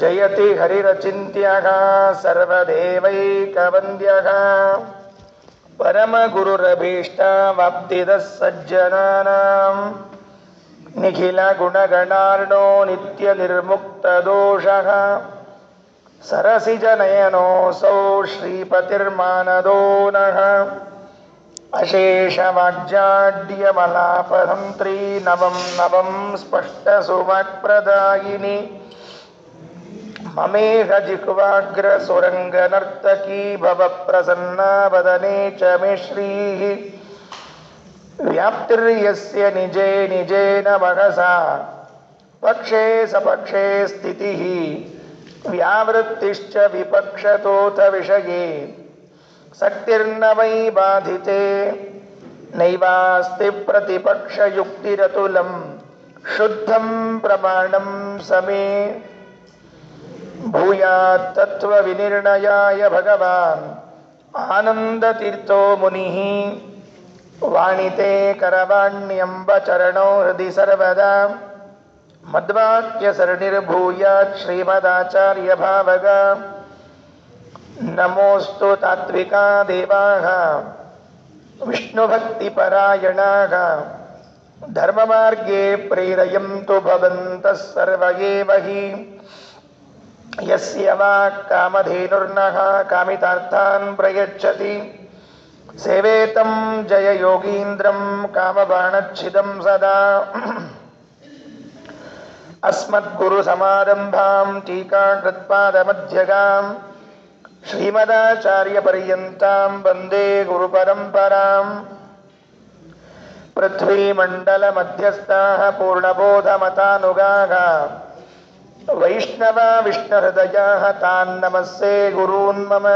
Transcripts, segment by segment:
ಜಯತಿ ಹರಿರಚಿಂತ್ಯಃ ಸರ್ವದೇವೈಕವಂದ್ಯಃ ಪರಮಗುರುರಭೀಷ್ಟವಾಪ್ತಿದಃ ಸಜ್ಜನಾನಾಂ ನಿಖಿಲಗುಣಗಣಾರ್ಣೋ ನಿತ್ಯನಿರ್ಮುಕ್ತದೋಷಃ ಸರಸಿಜನಯನೋऽಸೌ ಶ್ರೀಪತಿರ್ಮಾನದೋ ನಃ ಅಶೇಷವಾಗ್ಜಾಡ್ಯಮಲಾಪಹಂತ್ರೀ ನವಂ ನವಂ ಸ್ಪಷ್ಟಸುವಾಕ್ಪ್ರದಾಯಿನಿ ಮಮೇಹ ಜಿಹ್ವಾಗ್ರ ಸುರಂಗನರ್ತಕೀ ಭವ ಪ್ರಸನ್ನಾ ವದನೆ ಚ ಮೇ ಶ್ರೀಃ ವ್ಯಾಪ್ತಿರ್ಯಸ್ಯ ನಿಜೇ ನಿಜೇನ ಮಹಸಾ ಪಕ್ಷೇ ಸಪಕ್ಷೇ ಸ್ಥಿತಿಃ ವ್ಯಾವೃತ್ತಿಶ್ಚ ವಿಪಕ್ಷತೋಥ ವಿಷಯೇ ಸಕ್ತಿರ್ನ ವೈ ಬಾಧಿತೆ ನೈವಾಸ್ತಿ ಪ್ರತಿಪಕ್ಷಯುಕ್ತಿರತುಲಂ ಶುದ್ಧಂ ಪ್ರಮಾಣಂ ಸಮೇ ಭೂಯಾತ್ ತತ್ವವಿನಿರ್ಣಯಾಯ ಭಗವಾನ್ ಆನಂದತೀರ್ಥೋ ಮುನಿಃ ವಾಣಿತೆ ಕರವಾಣ್ಯಂಬ ಚರಣೋ ಹೃದಯ ಸರ್ವದಾ ಮದ್ವಾಕ್ಯ ಸರಣಿರ್ಭೂಯಾತ್ ಶ್ರೀಮದಾಚಾರ್ಯ ಭಾವಗ ನಮೋಸ್ತು ತಾತ್ವಿಕಾ ದೇವಾಃ ವಿಷ್ಣುಭಕ್ತಿಪರಾಯಣಾಃ ಧರ್ಮಮಾರ್ಗೇ ಪ್ರೇರಯಂತು ಭವಂತಃ ಸರ್ವ ಏವ ಹಿ ಯಸ್ಯ ವಾಕ್ ಕಾಮಧೇನುರ್ನಃ ಕಾಮಿತಾರ್ಥಾನ್ ಪ್ರಯಚ್ಛತಿ ಸೇವೇತಂ ಜಯ ಯೋಗೀಂದ್ರಂ ಕಾಮಬಾಣಚ್ಛಿದಂ ಸದಾ ಅಸ್ಮದ್ಗುರು ಸಮಾರಂಭಾಂ ಟೀಕಾಕೃತ್ಪಾದಮಧ್ಯಗಾಂ ಶ್ರೀಮದಾಚಾರ್ಯ ಪರ್ಯಂತಾಂ ವಂದೇ ಗುರುಪರಂಪರಾಂ ಪೃಥ್ವೀಮಂಡಲ ಮಧ್ಯಸ್ಥಾಃ ಪೂರ್ಣಬೋಧಮತಾನುಗಾಃ ವೈಷ್ಣವ ವಿಷ್ಣುಹೃದಯಾಃ ತಾನ್ ನಮಸ್ಸೇ ಗುರೂನ್ ಮಮ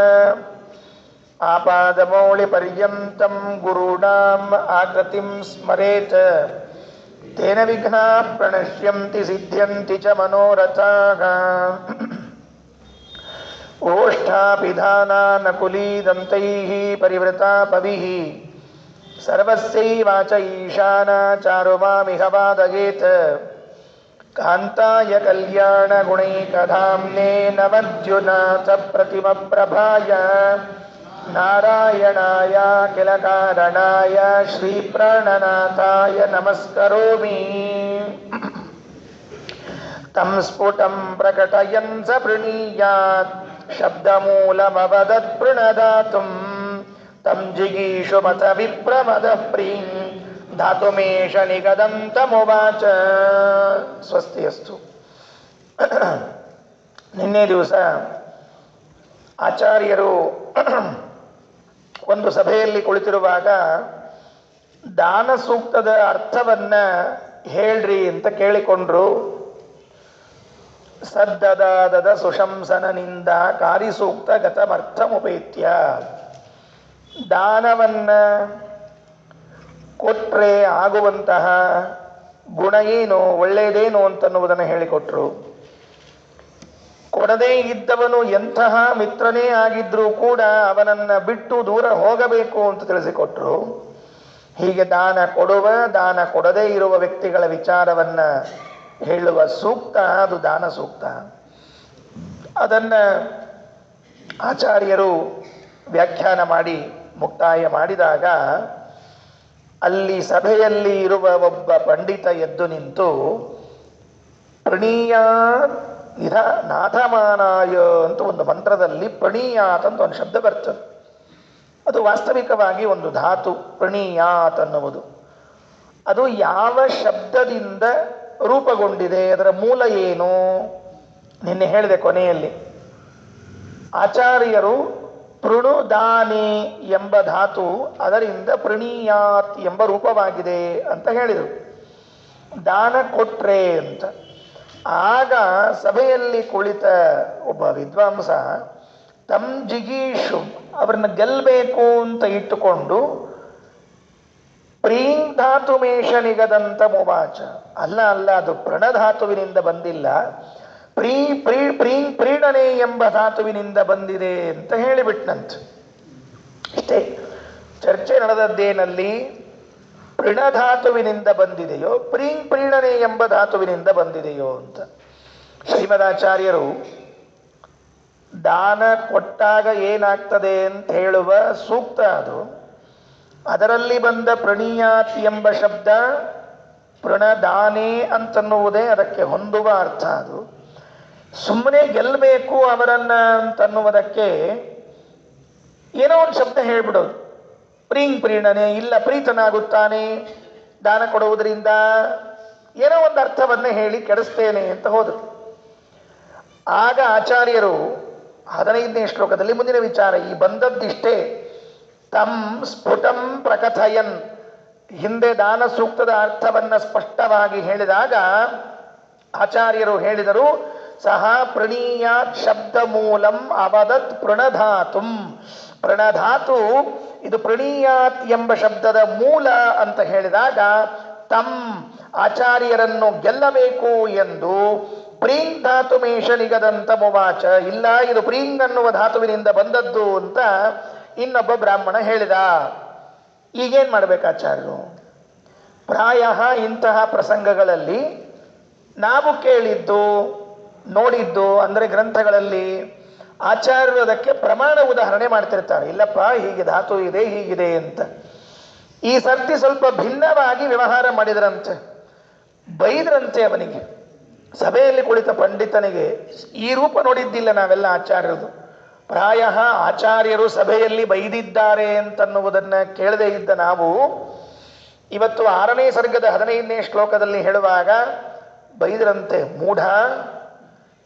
ಆಪಾದಮೌಳಿಪರ್ಯಂತಂ ಗುರುಣಾಂ ಆಕೃತಿಂ ಸ್ಮರೇತ್ ತೇನ ವಿಘ್ನಾಃ ಪ್ರಣಶ್ಯಂತಿ ಸಿದ್ಧ್ಯಂತಿ ಚ ಮನೋರಥಾಃ ಓಷ್ಠಾಪಿಧಾನಾನಕುಲೀದಂತೈಃ ಪರಿವೃತಾಪವಿಃ ಸರ್ವಸ್ಯೈವಾಚ ಈಶಾನಾ ಚಾರುಮಾಮಿಹ ವಾದಯೇತ್ ಕಾಂತಾಯ ಕಲ್ಯಾಣಗುಣೈಕಧಾಮ್ನೇ ನಮದ್ಯುನಾಥ ಪ್ರತಿಮಪ್ರಭಾಯ ನಾರಾಯಣಾಯ ಕಿಲ ಕಾರಣಾಯ ಶ್ರೀಪ್ರಾಣನಾಥಾಯ ನಮಸ್ಕರೋಮಿ ತಂ ಸ್ಫುಟಂ ಪ್ರಕಟಯನ್ ಸ ಪ್ರಣೀಯಾತ್ ಶಬ್ದಮೂಲಮವದತ್ ಪ್ರಣದಾತುಂ ತಂ ಜಿಗೀಷುಮತ ವಿಪ್ರಮದಃ ಪ್ರೀಂ ಧಾತುಮೇಷ ನಿಗದಂತಮುವಾಚ. ಸ್ವಸ್ತಿಯಸ್ತು. ನಿನ್ನೆ ದಿವಸ ಆಚಾರ್ಯರು ಒಂದು ಸಭೆಯಲ್ಲಿ ಕುಳಿತಿರುವಾಗ ದಾನ ಸೂಕ್ತದ ಅರ್ಥವನ್ನ ಹೇಳ್ರಿ ಅಂತ ಕೇಳಿಕೊಂಡ್ರು. ಸದ್ದದಾದದ ಸುಶಂಸನನಿಂದ ಕಾರಿಸೂಕ್ತ ಗತಮರ್ಥಮುಪೇತ್ಯ, ದಾನವನ್ನ ಕೊಟ್ರೆ ಆಗುವಂತಹ ಗುಣ ಏನು, ಒಳ್ಳೆಯದೇನು ಅಂತನ್ನುವುದನ್ನು ಹೇಳಿಕೊಟ್ರು. ಕೊಡದೇ ಇದ್ದವನು ಎಂತಹ ಮಿತ್ರನೇ ಆಗಿದ್ರೂ ಕೂಡ ಅವನನ್ನ ಬಿಟ್ಟು ದೂರ ಹೋಗಬೇಕು ಅಂತ ತಿಳಿಸಿಕೊಟ್ರು. ಹೀಗೆ ದಾನ ಕೊಡುವ, ದಾನ ಕೊಡದೇ ಇರುವ ವ್ಯಕ್ತಿಗಳ ವಿಚಾರವನ್ನ ಹೇಳುವ ಸೂಕ್ತ ಅದು ದಾನ ಸೂಕ್ತ. ಅದನ್ನ ಆಚಾರ್ಯರು ವ್ಯಾಖ್ಯಾನ ಮಾಡಿ ಮುಕ್ತಾಯ ಮಾಡಿದಾಗ ಅಲ್ಲಿ ಸಭೆಯಲ್ಲಿ ಇರುವ ಒಬ್ಬ ಪಂಡಿತ ಎದ್ದು ನಿಂತು ಪ್ರಣೀಯಾತ್ ನಾಥಮಾನಾಯ ಅಂತ ಒಂದು ಮಂತ್ರದಲ್ಲಿ ಪ್ರಣೀಯಾತ್ ಅಂತ ಒಂದು ಶಬ್ದ ಬರ್ತದೆ. ಅದು ವಾಸ್ತವಿಕವಾಗಿ ಒಂದು ಧಾತು. ಪ್ರಣೀಯಾತ್ ಅನ್ನುವುದು ಅದು ಯಾವ ಶಬ್ದದಿಂದ ರೂಪುಗೊಂಡಿದೆ, ಅದರ ಮೂಲ ಏನು ನಿನ್ನೆ ಹೇಳಿದೆ ಕೊನೆಯಲ್ಲಿ. ಆಚಾರ್ಯರು ಪೃಣುದಾನೆ ಎಂಬ ಧಾತು ಅದರಿಂದ ಪ್ರಣೀಯಾತ್ ಎಂಬ ರೂಪವಾಗಿದೆ ಅಂತ ಹೇಳಿದರು. ದಾನ ಕೊಟ್ರೆ ಅಂತ. ಆಗ ಸಭೆಯಲ್ಲಿ ಕುಳಿತ ಒಬ್ಬ ವಿದ್ವಾಂಸ ತಂ ಜಿಗೀಷು ಅವರನ್ನ ಗೆಲ್ಲಬೇಕು ಅಂತ ಇಟ್ಟುಕೊಂಡು ಪ್ರೀಂ ಧಾತುಮೇಷ ನಿಗದಂತ ಮುವಾಚ, ಅಲ್ಲ ಅದು ಪ್ರಣಧಾತುವಿನಿಂದ ಬಂದಿಲ್ಲ, ಪ್ರೀಣನೆ ಎಂಬ ಧಾತುವಿನಿಂದ ಬಂದಿದೆ ಅಂತ ಹೇಳಿಬಿಟ್ನಂತ. ಇಷ್ಟೇ ಚರ್ಚೆ ನಡೆದದ್ದೇನಲ್ಲಿ ಪ್ರಣಧಾತುವಿನಿಂದ ಬಂದಿದೆಯೋ ಪ್ರೀಣನೆ ಎಂಬ ಧಾತುವಿನಿಂದ ಬಂದಿದೆಯೋ ಅಂತ. ಶ್ರೀಮದಾಚಾರ್ಯರು ದಾನ ಕೊಟ್ಟಾಗ ಏನಾಗ್ತದೆ ಅಂತ ಹೇಳುವ ಸೂಕ್ತ ಅದು. ಅದರಲ್ಲಿ ಬಂದ ಪ್ರಣೀಯಾತ್ ಎಂಬ ಶಬ್ದ ಪ್ರಣದಾನೇ ಅಂತನ್ನುವುದೇ ಅದಕ್ಕೆ ಹೊಂದುವ ಅರ್ಥ. ಅದು ಸುಮ್ಮನೆ ಗೆಲ್ಲಬೇಕು ಅವರನ್ನ ಅಂತನ್ನುವುದಕ್ಕೆ ಏನೋ ಒಂದು ಶಬ್ದ ಹೇಳ್ಬಿಡೋದು. ಪ್ರೀಣನೆ, ಇಲ್ಲ ಪ್ರೀತನಾಗುತ್ತಾನೆ ದಾನ ಕೊಡುವುದರಿಂದ, ಏನೋ ಒಂದು ಅರ್ಥವನ್ನೇ ಹೇಳಿ ಕೆಡಿಸ್ತೇನೆ ಅಂತ ಹೋದರು. ಆಗ ಆಚಾರ್ಯರು 15ನೇ ಶ್ಲೋಕದಲ್ಲಿ ಮುಂದಿನ ವಿಚಾರ ಈ ಬಂದದ್ದಿಷ್ಟೇ. ತಂ ಸ್ಫುಟಂ ಪ್ರಕಥಯನ್, ಹಿಂದೆ ದಾನ ಸೂಕ್ತದ ಅರ್ಥವನ್ನ ಸ್ಪಷ್ಟವಾಗಿ ಹೇಳಿದಾಗ ಆಚಾರ್ಯರು ಹೇಳಿದರು, ಸಹ ಪ್ರಣೀಯಾತ್ ಶಬ್ದ ಮೂಲಂ ಅವದತ್ ಪ್ರಣಧಾತುಂ. ಪ್ರಣಧಾತು ಇದು ಪ್ರಣೀಯಾತ್ ಎಂಬ ಶಬ್ದದ ಮೂಲ ಅಂತ ಹೇಳಿದಾಗ ತಂ ಆಚಾರ್ಯರನ್ನು ಗೆಲ್ಲಬೇಕು ಎಂದು ಪ್ರೀಂಗ್ ಧಾತು ಮೇಷ ನಿಗದಂತ ಮುವಾಚ, ಇಲ್ಲ ಇದು ಪ್ರೀಂಗ್ ಅನ್ನುವ ಧಾತುವಿನಿಂದ ಬಂದದ್ದು ಅಂತ ಇನ್ನೊಬ್ಬ ಬ್ರಾಹ್ಮಣ ಹೇಳಿದ. ಈಗೇನ್ ಮಾಡ್ಬೇಕಾಚಾರ್ಯರು? ಪ್ರಾಯ ಇಂತಹ ಪ್ರಸಂಗಗಳಲ್ಲಿ ನಾವು ಕೇಳಿದ್ದು ನೋಡಿದ್ದು ಅಂದರೆ ಗ್ರಂಥಗಳಲ್ಲಿ ಆಚಾರ್ಯರು ಅದಕ್ಕೆ ಪ್ರಮಾಣ ಉದಾಹರಣೆ ಮಾಡ್ತಿರ್ತಾರೆ. ಇಲ್ಲಪ್ಪ ಹೀಗೆ ಧಾತು ಇದೆ ಹೀಗಿದೆ ಅಂತ. ಈ ಸರ್ತಿ ಸ್ವಲ್ಪ ಭಿನ್ನವಾಗಿ ವ್ಯವಹಾರ ಮಾಡಿದ್ರಂತೆ, ಬೈದ್ರಂತೆ ಅವನಿಗೆ. ಸಭೆಯಲ್ಲಿ ಕುಳಿತ ಪಂಡಿತನಿಗೆ ಈ ರೂಪ ನೋಡಿದ್ದಿಲ್ಲ ನಾವೆಲ್ಲ ಆಚಾರ್ಯರದು. ಪ್ರಾಯ ಆಚಾರ್ಯರು ಸಭೆಯಲ್ಲಿ ಬೈದಿದ್ದಾರೆ ಅಂತನ್ನುವುದನ್ನು ಕೇಳದೇ ಇದ್ದ ನಾವು ಇವತ್ತು 6ನೇ ಸರ್ಗದ 15ನೇ ಶ್ಲೋಕದಲ್ಲಿ ಹೇಳುವಾಗ ಬೈದ್ರಂತೆ. ಮೂಢ,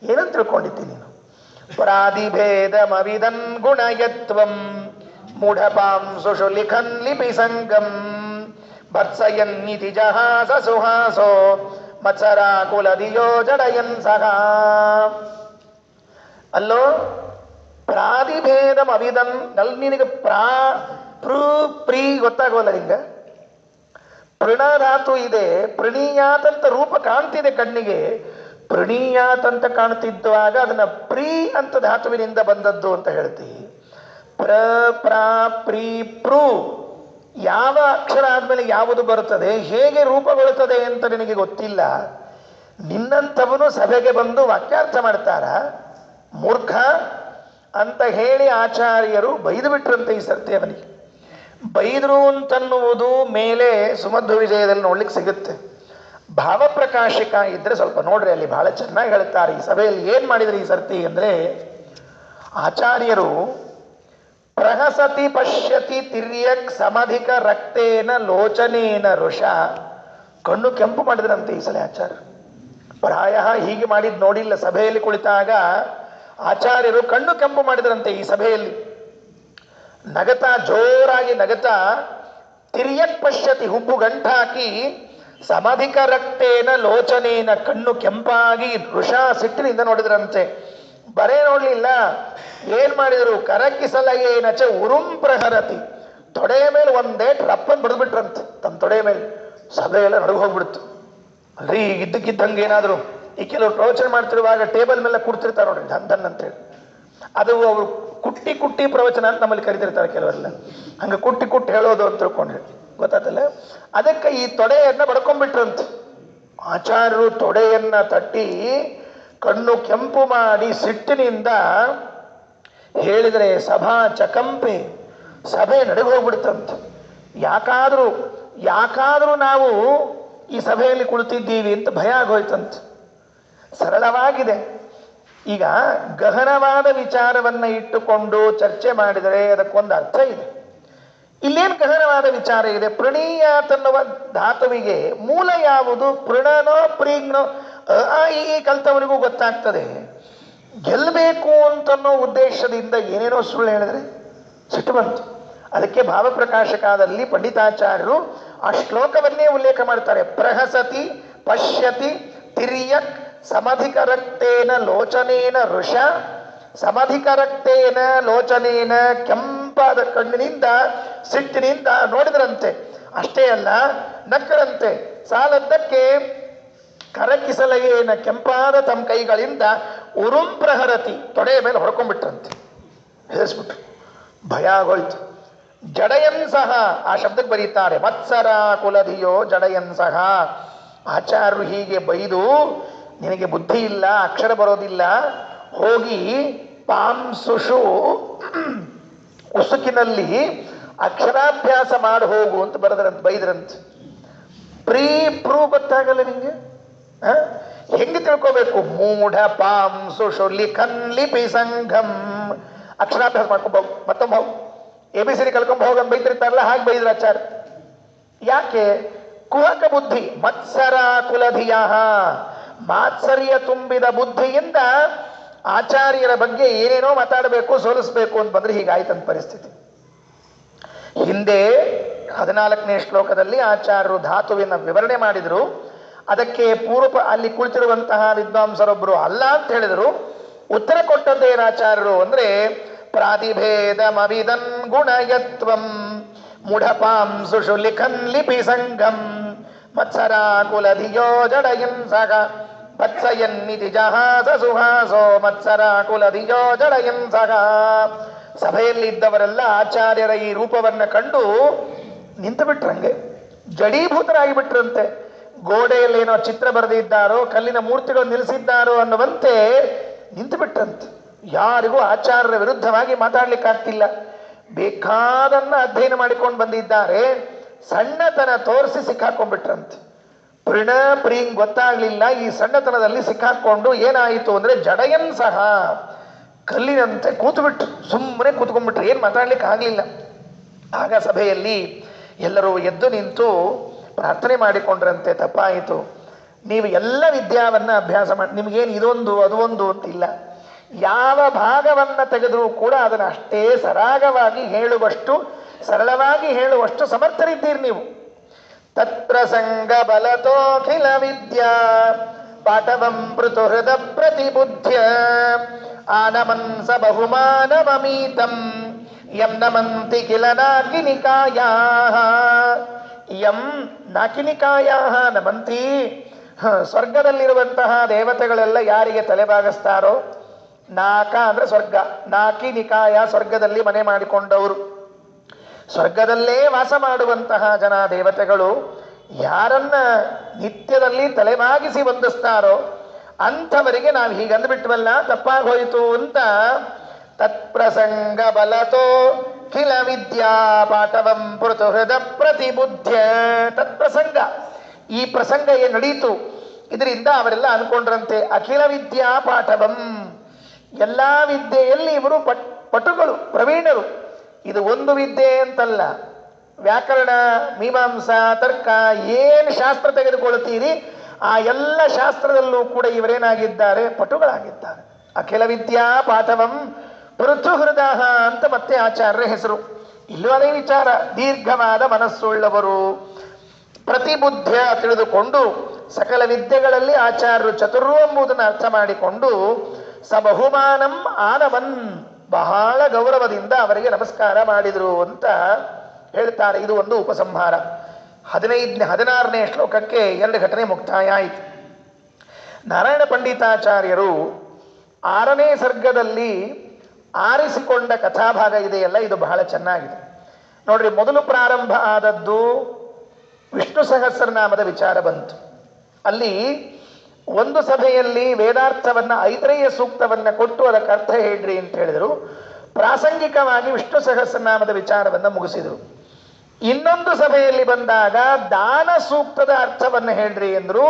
ಏನಂತ ತಿಳ್ಕೊಂಡಿದ್ದೀನಿ ನೀನು? ಪ್ರಾದಿಭೇದಮವಿದನ್ ಗುಣಯತ್ವಂ ಮೂಢಪಾಂಸುಷು ಲಿಖನ್ ಲಿಪಿ ಸಂಗಂ ಭತ್ಸಯನ್ನಿತಿ ಜಹಾಸ ಸುಹಾಸೋ ಮತ್ಸರಾಕುಲದಿಯೋ ಜಡಯನ್ ಸಹ. ಅಲ್ಲೋ ಪ್ರಾದಿಭೇದಂ ಅವಿದನ್, ನಲ್ಲಿ ನಿನಗೆ ಪ್ರೀ ಗೊತ್ತಾಗೋಲ್ಲ ನಿಂಗ? ಪ್ರಣಧಾತು ಇದೆ, ಪ್ರಣೀಯಾತ್ ಅಂತ ರೂಪ ಕಾಣ್ತಿದೆ ಕಣ್ಣಿಗೆ. ಪ್ರಣೀಯಾತ್ ಅಂತ ಕಾಣ್ತಿದ್ದಾಗ ಅದನ್ನ ಪ್ರೀ ಅಂತ ಧಾತುವಿನಿಂದ ಬಂದದ್ದು ಅಂತ ಹೇಳ್ತೀವಿ. ಪ್ರ ಪ್ರಾ ಪ್ರೀ ಪ್ರೂ ಯಾವ ಅಕ್ಷರ ಆದ್ಮೇಲೆ ಯಾವುದು ಬರುತ್ತದೆ, ಹೇಗೆ ರೂಪಗೊಳ್ಳುತ್ತದೆ ಅಂತ ನಿನಗೆ ಗೊತ್ತಿಲ್ಲ. ನಿನ್ನಂಥವನು ಸಭೆಗೆ ಬಂದು ವಾಕ್ಯಾರ್ಥ ಮಾಡ್ತಾರ? ಮೂರ್ಖ ಅಂತ ಹೇಳಿ ಆಚಾರ್ಯರು ಬೈದು ಬಿಟ್ರಂತೆ ಈ ಸರ್ತಿ ಅವನಿಗೆ. ಬೈದರು ಅಂತನ್ನುವುದು ಮೇಲೆ ಸುಮಧ್ವ ವಿಜಯದಲ್ಲಿ ನೋಡ್ಲಿಕ್ಕೆ ಸಿಗುತ್ತೆ. ಭಾವಪ್ರಕಾಶಿಕ ಇದ್ರೆ ಸ್ವಲ್ಪ ನೋಡ್ರಿ, ಅಲ್ಲಿ ಬಹಳ ಚೆನ್ನಾಗಿ ಹೇಳ್ತಾರೆ. ಈ ಸಭೆಯಲ್ಲಿ ಏನ್ ಮಾಡಿದ್ರು ಈ ಸರ್ತಿ ಅಂದ್ರೆ, ಆಚಾರ್ಯರು ಪ್ರಹಸತಿ ಪಶ್ಯತಿ ತಿರ್ಯಕ್ ಸಮಧಿಕ ರಕ್ತೇನ ಲೋಚನೇನ ಋಷ, ಕಣ್ಣು ಕೆಂಪು ಮಾಡಿದ್ರಂತೆ ಈ ಸಲ ಆಚಾರ್ಯರು. ಪ್ರಾಯ ಹೀಗೆ ಮಾಡಿದ್ ನೋಡಿಲ್ಲ. ಸಭೆಯಲ್ಲಿ ಕುಳಿತಾಗ ಆಚಾರ್ಯರು ಕಣ್ಣು ಕೆಂಪು ಮಾಡಿದ್ರಂತೆ ಈ ಸಭೆಯಲ್ಲಿ. ನಗತ, ಜೋರಾಗಿ ನಗತ, ತಿರ್ಯಕ್ ಪಶ್ಯತಿ ಹುಬ್ಬು ಗಂಟಾಕಿ, ಸಮಧಿಕ ರಕ್ತೇನ ಲೋಚನೇನ ಕಣ್ಣು ಕೆಂಪಾಗಿ ಋಷ ಸಿಟ್ಟಿನಿಂದ ನೋಡಿದ್ರಂತೆ. ಬರೇ ನೋಡ್ಲಿಲ್ಲ, ಏನ್ ಮಾಡಿದ್ರು? ಕರಕಿಸಲಯೇನಚ ಉರುಂ ಪ್ರಹರತಿ, ತೊಡೆಯ ಮೇಲೆ ಒಂದೇ ರಪ್ಪನ್ ಬಡಿದ್ಬಿಟ್ರಂತೆ ತಮ್ಮ ತೊಡೆಯ ಮೇಲೆ. ಸಭೆಯೆಲ್ಲ ನಡುಗ ಹೋಗ್ಬಿಡ್ತು. ಅಲ್ರಿ ಇದ್ದಕ್ಕಿದ್ದಂಗೆ ಏನಾದ್ರು ಈ ಕೆಲವರು ಪ್ರವಚನ ಮಾಡ್ತಿರುವಾಗ ಟೇಬಲ್ ಮೇಲೆ ಕೂಡ್ತಿರ್ತಾರೆ ನೋಡ್ರಿ, ಧನ್ ಧನ್ ಅಂತೇಳಿ. ಅದು ಅವರು ಕುಟ್ಟಿ ಕುಟ್ಟಿ ಪ್ರವಚನ ಅಂತ ನಮ್ಮಲ್ಲಿ ಕರಿತಿರ್ತಾರೆ ಕೆಲವರೆಲ್ಲ. ಹಂಗೆ ಕುಟ್ಟಿ ಕುಟ್ಟಿ ಹೇಳೋದು ಅಂತ ತಿಳ್ಕೊಂಡ್ರಿ, ಗೊತ್ತಾತಲ್ಲ? ಅದಕ್ಕೆ ಈ ತೊಡೆಯನ್ನ ಬಡ್ಕೊಂಡ್ಬಿಟ್ರಂತ. ಆಚಾರ್ಯರು ತೊಡೆಯನ್ನ ತಟ್ಟಿ ಕಣ್ಣು ಕೆಂಪು ಮಾಡಿ ಸಿಟ್ಟಿನಿಂದ ಹೇಳಿದರೆ ಸಭಾ ಚಕಂಪೆ, ಸಭೆ ನಡೆದು ಹೋಗ್ಬಿಡ್ತಂತ. ಯಾಕಾದ್ರೂ ನಾವು ಈ ಸಭೆಯಲ್ಲಿ ಕುಳಿತಿದ್ದೀವಿ ಅಂತ ಭಯ ಆಗೋಯ್ತಂತ. ಸರಳವಾಗಿದೆ. ಈಗ ಗಹನವಾದ ವಿಚಾರವನ್ನ ಇಟ್ಟುಕೊಂಡು ಚರ್ಚೆ ಮಾಡಿದರೆ ಅದಕ್ಕೊಂದು ಅರ್ಥ ಇದೆ. ಇಲ್ಲೇನು ಗಹನವಾದ ವಿಚಾರ ಇದೆ? ಪ್ರಣೀಯಾತ್ ಅನ್ನುವ ಧಾತುವಿಗೆ ಮೂಲ ಯಾವುದು? ಪೃಣನೋ ಪ್ರೀಂಗ್ನೋ? ಈ ಕಲ್ತವರಿಗೂ ಗೊತ್ತಾಗ್ತದೆ. ಗೆಲ್ಲಬೇಕು ಅಂತನ್ನೋ ಉದ್ದೇಶದಿಂದ ಏನೇನೋ ಸುಳ್ಳು ಹೇಳಿದ್ರೆ ಸಿಟ್ಟು ಬಂತು. ಅದಕ್ಕೆ ಭಾವಪ್ರಕಾಶಕದಲ್ಲಿ ಪಂಡಿತಾಚಾರ್ಯರು ಆ ಶ್ಲೋಕವನ್ನೇ ಉಲ್ಲೇಖ ಮಾಡ್ತಾರೆ. ಪ್ರಹಸತಿ ಪಶ್ಯತಿ ತಿರ್ಯಕ್ ಸಮಧಿಕ ರಕ್ತೇನ ಲೋಚನೇನ ಋಷ, ಸಮಧಿಕ ರಕ್ತೇನ ಲೋಚನೇನ, ಕೆಂಪಾದ ಕಣ್ಣಿನಿಂದ ಸಿಟ್ಟಿನಿಂದ ನೋಡಿದ್ರಂತೆ. ಅಷ್ಟೇ ಅಲ್ಲ, ನಕ್ಕರಂತೆ. ಸಾಲದ್ದಕ್ಕೆ ಕರಕಿಸಲಯೇನ, ಕೆಂಪಾದ ತಮ್ಮ ಕೈಗಳಿಂದ ಉರುಂ ಪ್ರಹರತಿ, ತೊಡೆಯ ಮೇಲೆ ಹೊಡ್ಕೊಂಡ್ಬಿಟ್ರಂತೆ, ಹೆದರ್ಸ್ಬಿಟ್ರು. ಭಯ ಆಗೋಯ್ತು. ಜಡಯನ್ ಸಹ, ಆ ಶಬ್ದಕ್ಕೆ ಬರೀತಾರೆ, ಮತ್ಸರ ಕುಲಧಿಯೋ ಜಡಯನ್ ಸಹ. ಆಚಾರ್ಯರು ಹೀಗೆ ಬೈದು ನಿನಗೆ ಬುದ್ಧಿ ಇಲ್ಲ, ಅಕ್ಷರ ಬರೋದಿಲ್ಲ, ಹೋಗಿ ಪಾಂಸುಷು ಉಸುಕಿನಲ್ಲಿ ಅಕ್ಷರಾಭ್ಯಾಸ ಮಾಡಿ ಹೋಗು ಅಂತ ಬರೆದ್ರಂತ, ಬೈದ್ರಂತ. ಪ್ರೂವ್ ಗೊತ್ತಾಗಲ್ಲ ನಿಂಗೆ? ಹೆಂಗೆ ತಿಳ್ಕೋಬೇಕು? ಮೂಢ ಪಾಂಸುಷು ಲಿಖನ್ ಲಿಪಿ ಸಂಘಂ. ಅಕ್ಷರಾಭ್ಯಾಸ ಮಾಡ್ಕೊಂಡ್ ಹೋಗು, ಮತ್ತೊಮ್ಮೆ ಹೋಗು, ABCD ಕಲ್ಕೊಂಡ್ ಹೋಗಂತ ಬೈತಿರ್ತಾರಲ್ಲ, ಹಾಗೆ ಬೈದ್ರ ಆಚಾರ್ಯ. ಯಾಕೆ? ಕುಹಕ ಬುದ್ಧಿ, ಮತ್ಸರ ಕುಲಧಿಯ, ಮಾತ್ಸರ್ಯ ತುಂಬಿದ ಬುದ್ಧಿಯಿಂದ ಆಚಾರ್ಯರ ಬಗ್ಗೆ ಏನೇನೋ ಮಾತಾಡಬೇಕು, ಸೋಲಿಸಬೇಕು ಅಂತ ಬಂದ್ರೆ ಹೀಗಾಯ್ತಂತ ಪರಿಸ್ಥಿತಿ. ಹಿಂದೆ 14ನೇ ಶ್ಲೋಕದಲ್ಲಿ ಆಚಾರ್ಯರು ಧಾತುವಿನ ವಿವರಣೆ ಮಾಡಿದರು. ಅದಕ್ಕೆ ಪೂರ್ವ ಅಲ್ಲಿ ಕುಳಿತಿರುವಂತಹ ವಿದ್ವಾಂಸರೊಬ್ಬರು ಅಲ್ಲ ಅಂತ ಹೇಳಿದರು. ಉತ್ತರ ಕೊಟ್ಟದ್ದೇನು ಆಚಾರ್ಯರು ಅಂದ್ರೆ, ಪ್ರಾತಿಭೇದಮವಿದನ್ ಗುಣಯತ್ವಂ ಮೂಢಪಾಂಸುಷು ಲಿಖನ್ ಲಿಪಿ ಸಂಗಂ ಮತ್ಸರಾಕುಲಧಿಯೋ ಜಡಹಿಂಸಕ ವತ್ಸಯನ್ನಿತಿ ಜಹಾಸ ಸುಹಾಸೋ ಮತ್ಸರಾಕುಲಧಿಯೋ ಜಡಹಿಂಸಕ. ಸಭೆಯಲ್ಲಿ ಇದ್ದವರೆಲ್ಲ ಆಚಾರ್ಯರ ಈ ರೂಪವನ್ನು ಕಂಡು ನಿಂತು ಬಿಟ್ರಂಗೆ, ಜಡೀಭೂತರಾಗಿ ಬಿಟ್ರಂತೆ. ಗೋಡೆಯಲ್ಲಿ ಏನೋ ಚಿತ್ರ ಬರೆದಿದ್ದಾರೋ, ಕಲ್ಲಿನ ಮೂರ್ತಿಗಳು ನಿಲ್ಲಿಸಿದ್ದಾರೋ ಅನ್ನುವಂತೆ ನಿಂತು ಬಿಟ್ರಂತೆ. ಯಾರಿಗೂ ಆಚಾರ್ಯರ ವಿರುದ್ಧವಾಗಿ ಮಾತಾಡ್ಲಿಕ್ಕಾಗ್ತಿಲ್ಲ. ಬೇಕಾದನ್ನ ಅಧ್ಯಯನ ಮಾಡಿಕೊಂಡು ಬಂದಿದ್ದಾರೆ, ಸಣ್ಣತನ ತೋರಿಸಿ ಸಿಕ್ಕಾಕೊಂಡ್ಬಿಟ್ರಂತೆ. ಪ್ರೀಂಗ್ ಗೊತ್ತಾಗ್ಲಿಲ್ಲ. ಈ ಸಣ್ಣತನದಲ್ಲಿ ಸಿಕ್ಕಾಕೊಂಡು ಏನಾಯಿತು ಅಂದ್ರೆ ಜಡಯನ್ ಸಹ ಕಲ್ಲಿನಂತೆ ಕೂತುಬಿಟ್ರು, ಸುಮ್ಮನೆ ಕೂತ್ಕೊಂಡ್ಬಿಟ್ರು, ಏನು ಮಾತಾಡ್ಲಿಕ್ಕೆ ಆಗ್ಲಿಲ್ಲ. ಆಗ ಸಭೆಯಲ್ಲಿ ಎಲ್ಲರೂ ಎದ್ದು ನಿಂತು ಪ್ರಾರ್ಥನೆ ಮಾಡಿಕೊಂಡ್ರಂತೆ, ತಪ್ಪಾಯಿತು, ನೀವು ಎಲ್ಲ ವಿದ್ಯಾವನ್ನ ಅಭ್ಯಾಸ ಮಾಡಿ, ನಿಮಗೇನು ಇದೊಂದು ಅದು ಒಂದು ಅಂತಿಲ್ಲ, ಯಾವ ಭಾಗವನ್ನ ತೆಗೆದರೂ ಕೂಡ ಅದನ್ನು ಅಷ್ಟೇ ಸರಾಗವಾಗಿ ಹೇಳುವಷ್ಟು, ಸರಳವಾಗಿ ಹೇಳುವಷ್ಟು ಸಮರ್ಥರಿದ್ದೀರಿ ನೀವು. ತತ್ಪ್ರಸಂಗ ಬಲತೋಖಿಲ ವಿದ್ಯಾ ಪಾಠವಂ ಪೃತು ಹೃದ ಪ್ರತಿಬುದ್ಧ್ಯ ಆನಮನ್ಸ ಬಹುಮಾನಮೀತಂ ಯಂ ನಮಂತಿ ಕಿಲ ನಾಕಿನಿಕಾಯಾಃ. ಯಂ ನಾಕಿನಿಕಾಯಾಃ ನಮಂತಿ. ಸ್ವರ್ಗದಲ್ಲಿರುವಂತಹ ದೇವತೆಗಳೆಲ್ಲ ಯಾರಿಗೆ ತಲೆಬಾಗಿಸ್ತಾರೋ, ನಾಕ ಅಂದ್ರೆ ಸ್ವರ್ಗ, ನಾಕಿ ನಿಕಾಯ ಸ್ವರ್ಗದಲ್ಲಿ ಮನೆ ಮಾಡಿಕೊಂಡವರು, ಸ್ವರ್ಗದಲ್ಲೇ ವಾಸ ಮಾಡುವಂತಹ ಜನ ದೇವತೆಗಳು ಯಾರನ್ನ ನಿತ್ಯದಲ್ಲಿ ತಲೆಬಾಗಿಸಿ ವಂದಿಸ್ತಾರೋ ಅಂಥವರಿಗೆ ನಾವು ಹೀಗಂದ್ಬಿಟ್ವಲ್ಲ, ತಪ್ಪಾಗೋಯ್ತು ಅಂತ. ತತ್ಪ್ರಸಂಗ ಬಲತೋ ಖಿಲ ವಿದ್ಯಾ ಪಾಠವಂ ಪೃತು ಹೃದ ಪ್ರತಿಬುದ್ಧ್ಯ. ತತ್ಪ್ರಸಂಗ, ಈ ಪ್ರಸಂಗ ಏನು ನಡೀತು ಇದರಿಂದ ಅವರೆಲ್ಲ ಅನ್ಕೊಂಡ್ರಂತೆ, ಅಖಿಲ ವಿದ್ಯಾ ಪಾಠವಂ, ಎಲ್ಲಾ ವಿದ್ಯೆಯಲ್ಲಿ ಇವರು ಪಟುಗಳು, ಪ್ರವೀಣರು. ಇದು ಒಂದು ವಿದ್ಯೆ ಅಂತಲ್ಲ, ವ್ಯಾಕರಣ, ಮೀಮಾಂಸಾ, ತರ್ಕ, ಏನು ಶಾಸ್ತ್ರ ತೆಗೆದುಕೊಳ್ತೀರಿ ಆ ಎಲ್ಲ ಶಾಸ್ತ್ರದಲ್ಲೂ ಕೂಡ ಇವರೇನಾಗಿದ್ದಾರೆ, ಪಟುಗಳಾಗಿದ್ದಾರೆ. ಅಖಿಲ ವಿದ್ಯಾ ಪಾಠವಂ ಪೃಥುಹೃದ ಅಂತ ಮತ್ತೆ ಆಚಾರ್ಯರ ಹೆಸರು. ಇಲ್ಲೂ ಅದೇ ವಿಚಾರ, ದೀರ್ಘವಾದ ಮನಸ್ಸುಳ್ಳವರು, ಪ್ರತಿಬುದ್ಧ ತಿಳಿದುಕೊಂಡು ಸಕಲ ವಿದ್ಯೆಗಳಲ್ಲಿ ಆಚಾರ್ಯರು ಚತುರ್ರು ಎಂಬುದನ್ನು ಅರ್ಥ ಮಾಡಿಕೊಂಡು ಸ ಬಹುಮಾನಂ ಆನವನ್, ಬಹಳ ಗೌರವದಿಂದ ಅವರಿಗೆ ನಮಸ್ಕಾರ ಮಾಡಿದರು ಅಂತ ಹೇಳ್ತಾರೆ. ಇದು ಒಂದು ಉಪಸಂಹಾರ. 16ನೇ ಶ್ಲೋಕಕ್ಕೆ 2 ಘಟನೆ ಮುಕ್ತಾಯ ಆಯಿತು. ನಾರಾಯಣ ಪಂಡಿತಾಚಾರ್ಯರು 6ನೇ ಸರ್ಗದಲ್ಲಿ ಆರಿಸಿಕೊಂಡ ಕಥಾಭಾಗ ಇದೆಯಲ್ಲ, ಇದು ಬಹಳ ಚೆನ್ನಾಗಿದೆ ನೋಡ್ರಿ. ಮೊದಲು ಪ್ರಾರಂಭ ಆದದ್ದು ವಿಷ್ಣು ಸಹಸ್ರನಾಮದ ವಿಚಾರ ಬಂತು. ಅಲ್ಲಿ ಒಂದು ಸಭೆಯಲ್ಲಿ ವೇದಾರ್ಥವನ್ನ, ಐತರೇಯ ಸೂಕ್ತವನ್ನ ಕೊಟ್ಟು ಅದಕ್ಕೆ ಅರ್ಥ ಹೇಳ್ರಿ ಅಂತ ಹೇಳಿದರು. ಪ್ರಾಸಂಗಿಕವಾಗಿ ವಿಷ್ಣು ಸಹಸ್ರನಾಮದ ವಿಚಾರವನ್ನ ಮುಗಿಸಿದರು. ಇನ್ನೊಂದು ಸಭೆಯಲ್ಲಿ ಬಂದಾಗ ದಾನ ಸೂಕ್ತದ ಅರ್ಥವನ್ನ ಹೇಳ್ರಿ ಎಂದರು.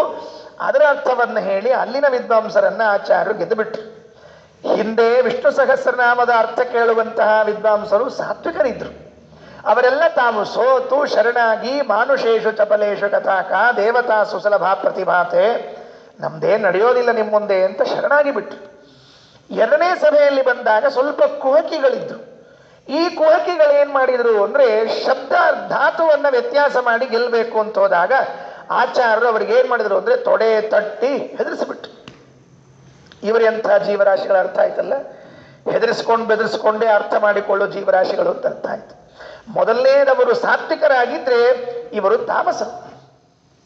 ಅದರ ಅರ್ಥವನ್ನ ಹೇಳಿ ಅಲ್ಲಿನ ವಿದ್ವಾಂಸರನ್ನ ಆಚಾರ್ಯರು ಗೆದ್ದು ಬಿಟ್ರು. ಹಿಂದೆ ವಿಷ್ಣು ಸಹಸ್ರನಾಮದ ಅರ್ಥ ಕೇಳುವಂತಹ ವಿದ್ವಾಂಸರು ಸಾತ್ವಿಕರಿದ್ರು. ಅವರೆಲ್ಲ ತಾವು ಸೋತು ಶರಣಾಗಿ ಮಾನುಷೇಶು ಚಪಲೇಶು ಕಥಾಕ ದೇವತಾ ಸುಸುಲಭ ಪ್ರತಿಭಾತೆ, ನಮ್ದೇನು ನಡೆಯೋದಿಲ್ಲ ನಿಮ್ಮ ಮುಂದೆ ಅಂತ ಶರಣಾಗಿ ಬಿಟ್ರು. 2ನೇ ಸಭೆಯಲ್ಲಿ ಬಂದಾಗ ಸ್ವಲ್ಪ ಕುಹಕಿಗಳಿದ್ರು. ಈ ಕುಹಕಿಗಳು ಏನ್ ಮಾಡಿದ್ರು ಅಂದ್ರೆ ಶಬ್ದ ಧಾತುವನ್ನ ವ್ಯತ್ಯಾಸ ಮಾಡಿ ಗೆಲ್ಲಬೇಕು ಅಂತ ಹೋದಾಗ ಆಚಾರ್ಯರು ಅವ್ರಿಗೆ ಏನ್ ಮಾಡಿದ್ರು ಅಂದ್ರೆ ತೊಡೆ ತಟ್ಟಿ ಹೆದರಿಸಿಬಿಟ್ರು. ಇವರು ಎಂಥ ಜೀವರಾಶಿಗಳ ಅರ್ಥ ಆಯ್ತಲ್ಲ, ಹೆದರಿಸ್ಕೊಂಡು ಬೆದರಿಸ್ಕೊಂಡೇ ಅರ್ಥ ಮಾಡಿಕೊಳ್ಳೋ ಜೀವರಾಶಿಗಳು ಅಂತ ಅರ್ಥ ಆಯ್ತು. ಮೊದಲನೇದವರು ಸಾತ್ವಿಕರಾಗಿದ್ರೆ ಇವರು ತಾಮಸರು.